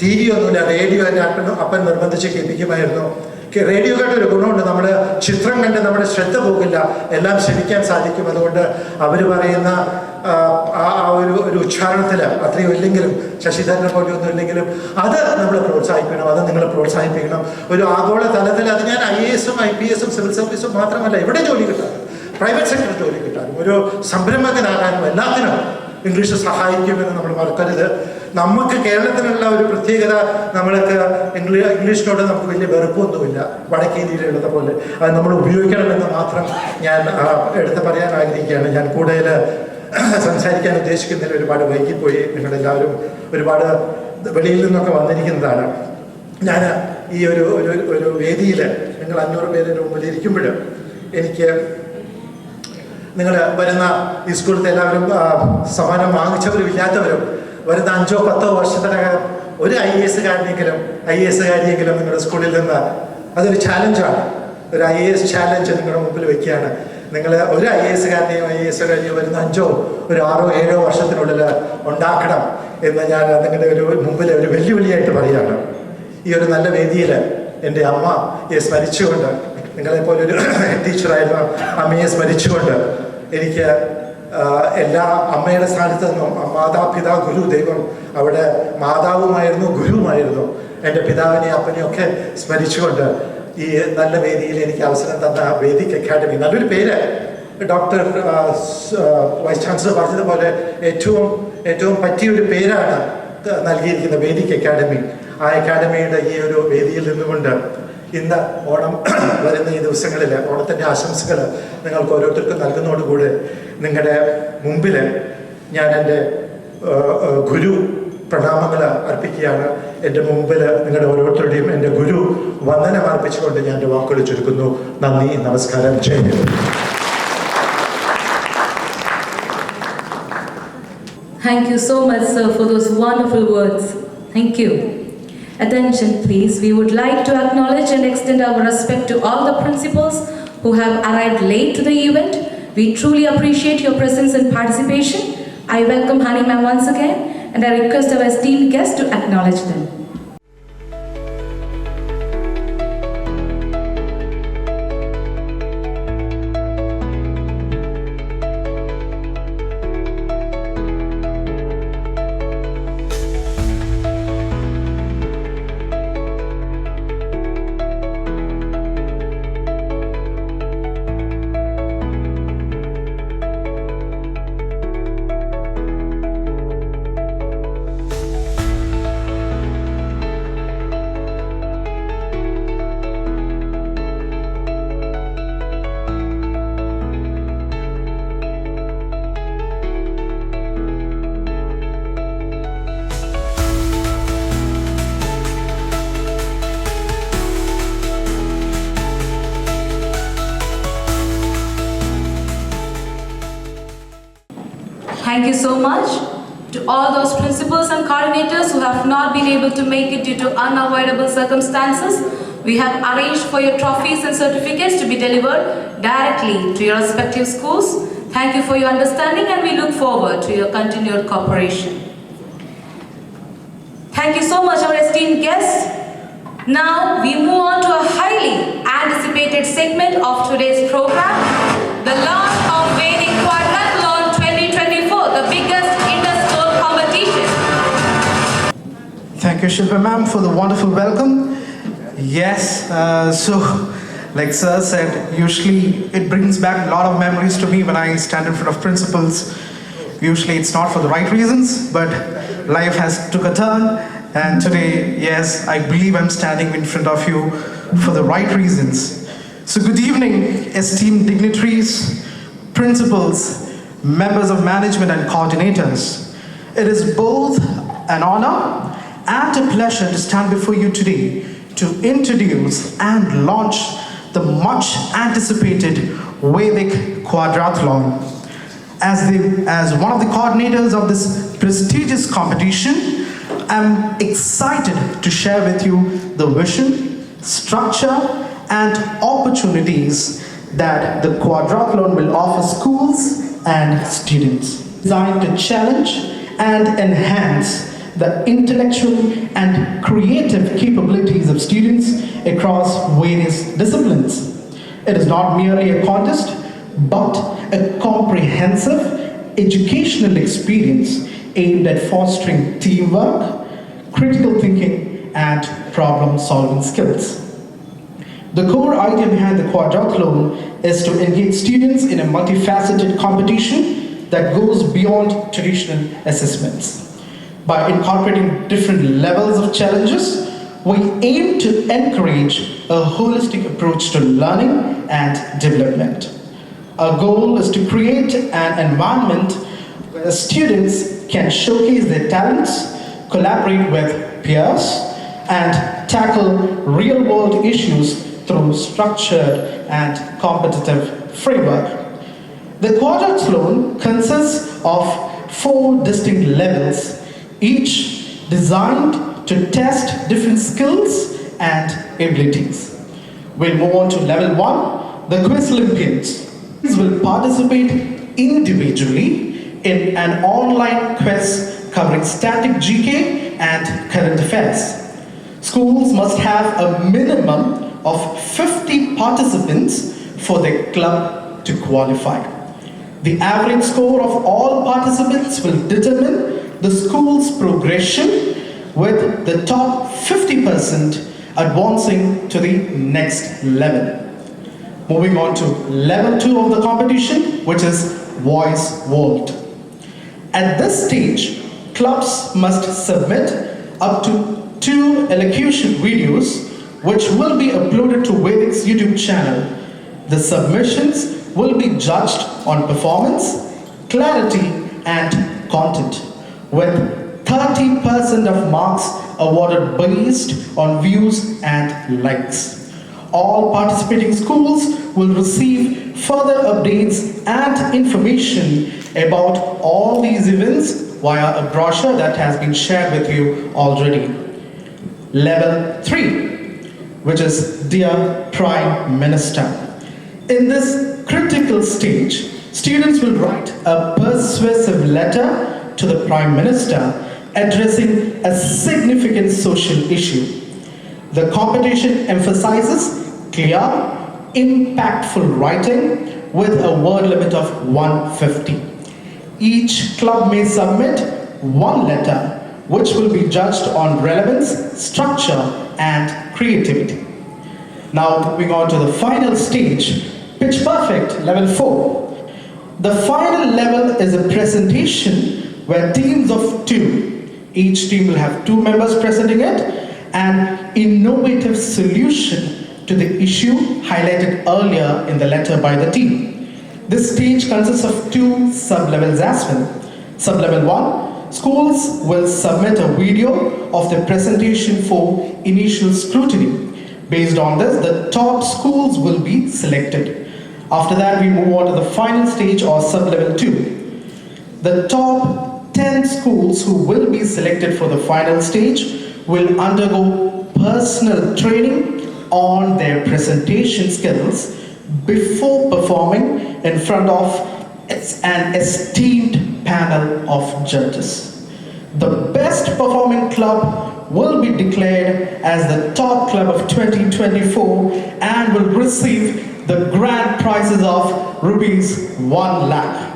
Speaker 6: TV ഒന്നുമില്ല, റേഡിയോ എൻ്റെ അപ്പൻ നിർബന്ധിച്ച് കേൾപ്പിക്കുമായിരുന്നു. റേഡിയോ കേട്ട ഒരു ഗുണമുണ്ട്, നമ്മൾ ചിത്രം കണ്ട് നമ്മുടെ ശ്രദ്ധ പോകില്ല, എല്ലാം ശ്രമിക്കാൻ സാധിക്കും. അതുകൊണ്ട് അവർ പറയുന്ന ആ ഒരു ഉച്ചാരണത്തിൽ അത്രയും ഇല്ലെങ്കിലും, ശശിധരനെ പോലെയൊന്നും ഇല്ലെങ്കിലും അത് നമ്മൾ പ്രോത്സാഹിപ്പിക്കണം, അത് നിങ്ങൾ പ്രോത്സാഹിപ്പിക്കണം. ഒരു ആഗോള തലത്തിൽ അത് ഞാൻ IAS ഉം IPS ഉം സിവിൽ സർവീസും മാത്രമല്ല, എവിടെ ജോലി കിട്ടാനും, പ്രൈവറ്റ് സെക്ടറിൽ ജോലി കിട്ടാനും, ഒരു സംരംഭകനാകാനും എല്ലാത്തിനും ഇംഗ്ലീഷ് സഹായിക്കുമെന്ന് നമ്മൾ മറക്കരുത്. നമുക്ക് കേരളത്തിനുള്ള ഒരു പ്രത്യേകത, നമ്മൾക്ക് ഇംഗ്ലീഷിനോട് നമുക്ക് വലിയ വെറുപ്പൊന്നുമില്ല, വടക്കേ ഇന്ത്യയിലുള്ളത് പോലെ. അത് നമ്മൾ ഉപയോഗിക്കണമെന്ന് മാത്രം ഞാൻ എടുത്ത് പറയാൻ ആഗ്രഹിക്കുകയാണ്. ഞാൻ കൂടുതൽ സംസാരിക്കാൻ ഉദ്ദേശിക്കുന്നതിൽ ഒരുപാട് വൈകിപ്പോയി. നിങ്ങളെല്ലാവരും ഒരുപാട് വെളിയിൽ നിന്നൊക്കെ വന്നിരിക്കുന്നതാണ്. ഞാൻ ഈ ഒരു വേദിയിൽ നിങ്ങൾ 500 പേരുടെ മുമ്പിൽ ഇരിക്കുമ്പോൾ എനിക്ക് നിങ്ങൾ വരുന്ന ഈ സ്കൂളിൽ എല്ലാവരും സമ്മാനം വാങ്ങിച്ചവരും ഇല്ലാത്തവരും വരുന്ന 5-10 വർഷത്തിനകം ഒരു IAS കാരിയെങ്കിലും നിങ്ങളുടെ സ്കൂളിൽ നിന്ന് അതൊരു ചാലഞ്ചാണ്. ഒരു IAS ചാലഞ്ച് നിങ്ങളുടെ മുമ്പിൽ വെക്കുകയാണ്. നിങ്ങൾ ഒരു IAS കാരിയോ വരുന്ന 5, 6, 7 വർഷത്തിനുള്ളിൽ ഉണ്ടാക്കണം എന്ന് ഞാൻ നിങ്ങളുടെ മുമ്പിൽ ഒരു വെല്ലുവിളിയായിട്ട് പറയുകയാണ്. ഈ ഒരു നല്ല വേദിയിൽ എൻ്റെ അമ്മയെ സ്മരിച്ചുകൊണ്ട്, നിങ്ങളെപ്പോലെ ഒരു ടീച്ചറായിരുന്ന അമ്മയെ സ്മരിച്ചുകൊണ്ട്, എനിക്ക് എല്ലാ അമ്മയുടെ സ്ഥാനത്ത് നിന്നും മാതാപിതാ ഗുരു ദൈവം അവിടെ മാതാവുമായിരുന്നു ഗുരുവുമായിരുന്നു എൻ്റെ പിതാവിനെയും അപ്പനെയും ഒക്കെ സ്മരിച്ചുകൊണ്ട് ഈ നല്ല വേദിയിൽ എനിക്ക് അവസരം തന്ന വേദിക് അക്കാഡമി, നല്ലൊരു പേര് ഡോക്ടർ വൈസ് ചാൻസലർ പറഞ്ഞതുപോലെ ഏറ്റവും പറ്റിയൊരു പേരാണ് നൽകിയിരിക്കുന്ന വേദിക് അക്കാഡമി. ആ അക്കാഡമിയുടെ ഈ ഒരു വേദിയിൽ നിന്നുകൊണ്ട് ഇന്ന് ഓണം വരുന്ന ഈ ദിവസങ്ങളിൽ ഓണത്തിൻ്റെ ആശംസകൾ നിങ്ങൾക്ക് ഓരോരുത്തർക്കും നൽകുന്നതോടുകൂടി നിങ്ങളുടെ മുമ്പിൽ ഞാൻ എൻ്റെ ഗുരു പ്രണാമങ്ങൾ അർപ്പിക്കുകയാണ്. എൻ്റെ മുമ്പിൽ നിങ്ങളുടെ ഓരോരുത്തരുടെയും എൻ്റെ ഗുരു വന്ദനം അർപ്പിച്ചുകൊണ്ട് ഞാൻ എൻ്റെ വാക്കുകൾ ചുരുക്കുന്നു. നന്ദി, നമസ്കാരം, ജയ് Hind.
Speaker 1: Thank you so much, sir, for those wonderful words. Thank you. Attention, please. We would like to acknowledge and extend our respect to all the principals who have arrived late to the event. We truly appreciate your presence and participation. I welcome Hani ma'am once again, and I request our esteemed guests to acknowledge them. Thank you so much to all those principals and coordinators who have not been able to make it due to unavoidable circumstances. We have arranged for your trophies and certificates to be delivered directly to your respective schools. Thank you for your understanding, and we look forward to your continued cooperation. Thank you so much, our esteemed guests. Now we move on to a highly anticipated segment of today's program, the launch of Vedhik Quadrathlon 2024, the biggest inter-school competition.
Speaker 7: Thank you, Shilpa ma'am, for the wonderful welcome. Yes, so like sir said, usually it brings back a lot of memories to me when I stand in front of principals. Usually it's not for the right reasons, but life has took a turn, and today, yes, I believe I'm standing in front of you for the right reasons. So good evening, esteemed dignitaries, principals, members of management and coordinators. It is both an honor and a pleasure to stand before you today to introduce and launch the much anticipated Vedhik Quadrathlon. As one of the coordinators of this prestigious competition, I'm excited to share with you the vision, structure, and opportunities that the quadrathlon will offer schools and students, designed to challenge and enhance the intellectual and creative capabilities of students across various disciplines. It is not merely a contest, but a comprehensive educational experience aimed at fostering teamwork, critical thinking, and problem-solving skills. The core idea behind the quadrathlon is to engage students in a multifaceted competition that goes beyond traditional assessments. By incorporating different levels of challenges, we aim to encourage a holistic approach to learning and development. Our goal is to create an environment where students can showcase their talents, collaborate with peers, and tackle real-world issues through structured and competitive framework. The quadrathlon consists of 4 distinct levels, each designed to test different skills and abilities. We'll move on to level 1, the Quiz Olympians. These will participate individually in an online quiz covering static GK and current affairs. Schools must have a minimum of 50 participants for their club to qualify. The average score of all participants will determine the school's progression, with the top 50% advancing to the next level. Moving on to level 2 of the competition, which is Voice Vault. At this stage, clubs must submit up to 2 elocution videos which will be uploaded to Vedhik's YouTube channel. The submissions will be judged on performance, clarity and content, with 30% of marks awarded based on views and likes. All participating schools will receive further updates and information about all these events via a brochure that has been shared with you already. Level 3, which is Dear Prime Minister. In this critical stage, students will write a persuasive letter to the Prime Minister addressing a significant social issue. The competition emphasizes clear, impactful writing with a word limit of 150. Each club may submit 1 letter, which will be judged on relevance, structure and creativity. Now moving on to the final stage, Pitch Perfect, level 4. The final level is a presentation where teams of 2, each team will have 2 members presenting it, an innovative solution to the issue highlighted earlier in the letter by the team. This stage consists of 2 sub-levels as well. Sub-level 1, schools will submit a video of the presentation for initial scrutiny. Based on this, the top schools will be selected. After that, we move on to the final stage, or sub-level 2. The top 10 schools who will be selected for the final stage will undergo personal training on their presentation skills before performing in front of an esteemed panel of judges. The best performing club will be declared as the top club of 2024 and will receive the grand prizes of rupees 1 lakh.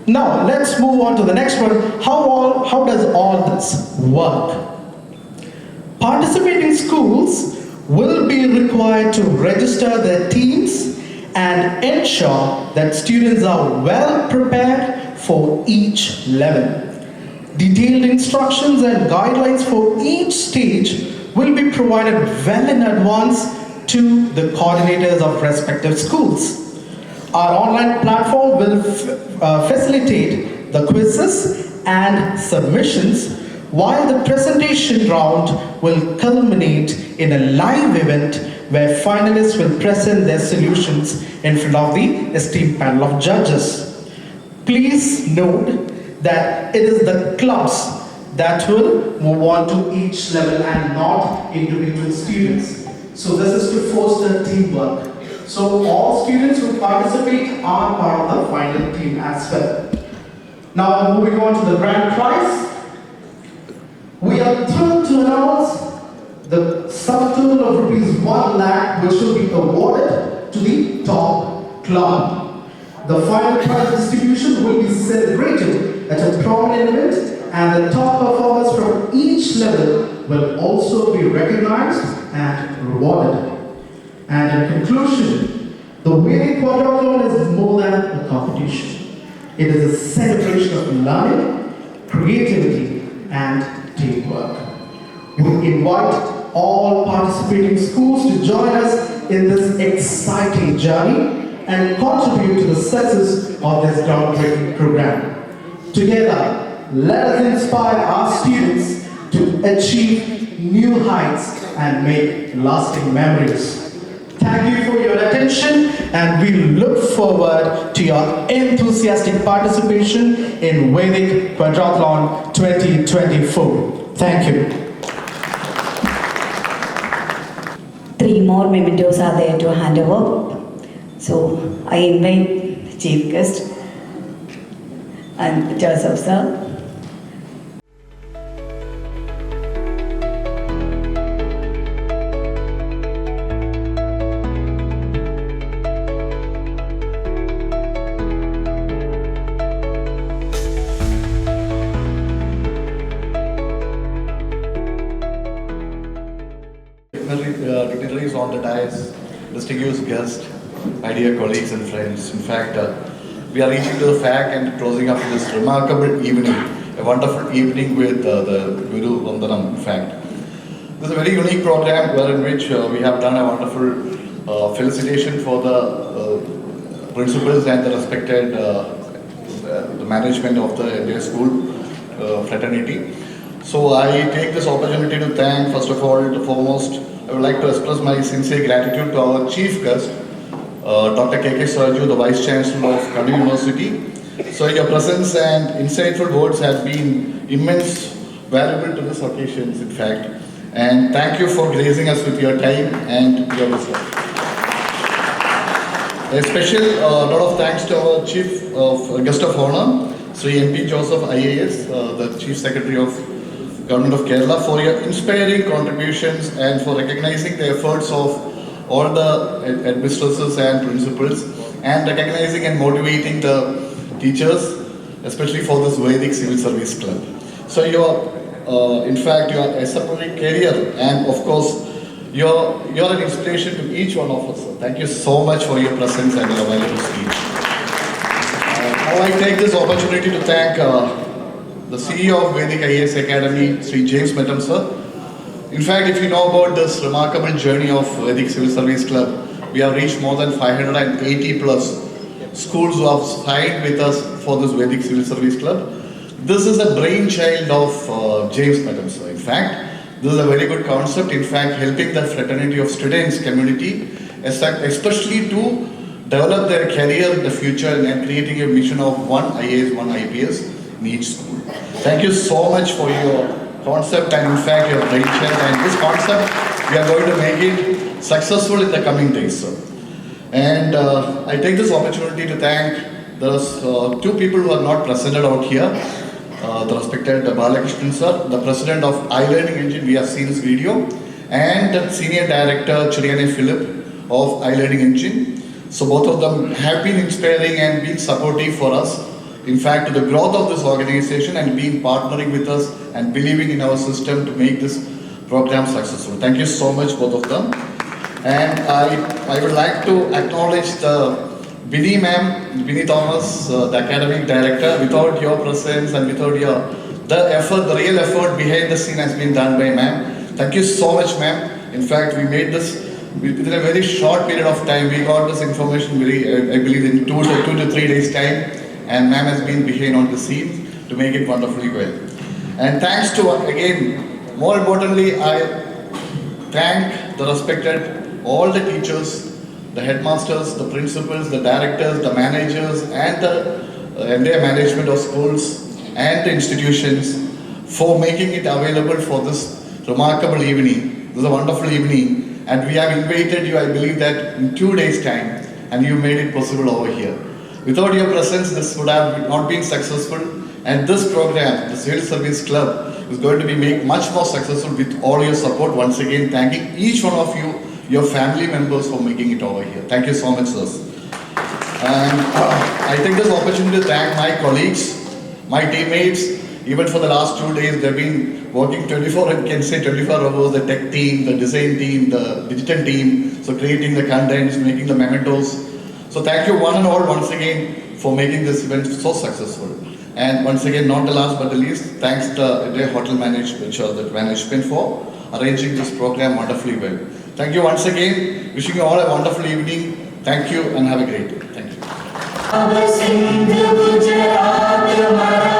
Speaker 7: Now let's move on to the next one. How does all this work? Participating schools will be required to register their teams and ensure that students are well prepared for each level. Detailed instructions and guidelines for each stage will be provided well in advance to the coordinators of respective schools. Our online platform will facilitate the quizzes and submissions, while the presentation round will culminate in a live event where finalists will present their solutions in front of the esteemed panel of judges. Please note that it is the clubs that will move on to each level and not individual students. So this is to foster teamwork. So all students who participate are part of the final team as well. Now moving on to the grand prize. We are thrilled to announce the sum total of rupees 1 lakh, which will be awarded to the top club. The final prize distribution will be celebrated at a prominent event, and the top performers from each level will also be recognized and rewarded. And in conclusion, the Vedhik Quadrathlon is more than a competition. It is a celebration of learning, creativity, and teamwork. We invite all participating schools to join us in this exciting journey and contribute to the success of this groundbreaking program. Together, let us inspire our students to achieve new heights and make lasting memories. Thank thank you for your attention, and we look forward to your enthusiastic participation in Vedhik Quadrathlon 2024. Thank you.
Speaker 8: 3 more mementos are there to hand over. So I invite the chief guest and Joseph sir.
Speaker 9: Dignitaries on the dais, distinguished guests, my dear colleagues and friends. In fact, we are reaching to the fact and closing up this remarkable evening, a wonderful evening with the Guruvandhanam. In fact, this is a very unique program wherein which we have done a wonderful felicitation for the principals and the respected the management of the entire school fraternity. So I take this opportunity to thank, first of all, foremost, I would like to express my sincere gratitude to our chief guest, Dr. K.K. Sarju, the Vice Chancellor of Kannur University. So your presence and insightful words have been immense, valuable to this occasion, in fact. And thank you for gracing us with your time and your wisdom. A special lot of thanks to our chief of guest of honor, Sri MP Joseph IAS, the Chief Secretary of Government of Kerala, for your inspiring contributions and for recognizing the efforts of all the administrators and principals, and recognizing and motivating the teachers, especially for this Vedhik Civil Service Club. So in fact, your exemplary career, and of course, you're an inspiration to each one of us. Thank you so much for your presence and your valuable speech. Now I take this opportunity to thank the CEO of Vedhik IAS Academy, Sri James Mettam sir. In fact, if you know about this remarkable journey of Vedhik Civil Service Club, we have reached more than 580 plus schools who have signed with us for this Vedhik Civil Service Club. This is a brainchild of James Mettam sir. In fact, this is a very good concept. In fact, helping the fraternity of students community, especially to develop their career in the future and creating a mission of one IAS, one IPS in each school. Thank you so much for your concept and in fact your brainchild, and this concept we are going to make it successful in the coming days, sir. And I take this opportunity to thank the 2 people who are not presented out here. The respected Balakrishnan sir, the president of iLearning Engine, we have seen this video, and the senior director Chiriane Philip of iLearning Engine. So both of them have been inspiring and been supportive for us, in fact, to the growth of this organization, and being partnering with us and believing in our system to make this program successful. Thank you so much, both of them. And I would like to acknowledge the Vinny ma'am, Vinny Thomas, the academic director. Without your presence and without the real effort behind the scene has been done by ma'am. Thank you so much, ma'am. In fact, we made this within a very short period of time. We got this information I believe in 2 to 3 days time. And ma'am has been behind on the scene to make it wonderfully well. And thanks to, again, more importantly, I thank the respected all the teachers, the headmasters, the principals, the directors, the managers, and the entire management of schools and the institutions for making it available for this remarkable evening. This is a wonderful evening, and we have invited you, I believe that in 2 days' time, and you made it possible over here. Without your presence, this would have not been successful, and this program, the Civil Service Club, is going to be made much more successful with all your support. Once again, thanking each one of you, your family members, for making it over here. Thank you so much, sirs. And I take this opportunity to thank my colleagues, my teammates. Even for the last 2 days, they've been working 24 hours, the tech team, the design team, the digital team, so creating the contents, making the mementos. So thank you one and all once again for making this event so successful. And once again, not the last but the least, thanks to the hotel management for arranging this program wonderfully well. Thank you once again. Wishing you all a wonderful evening. Thank you and have a great day. Thank you.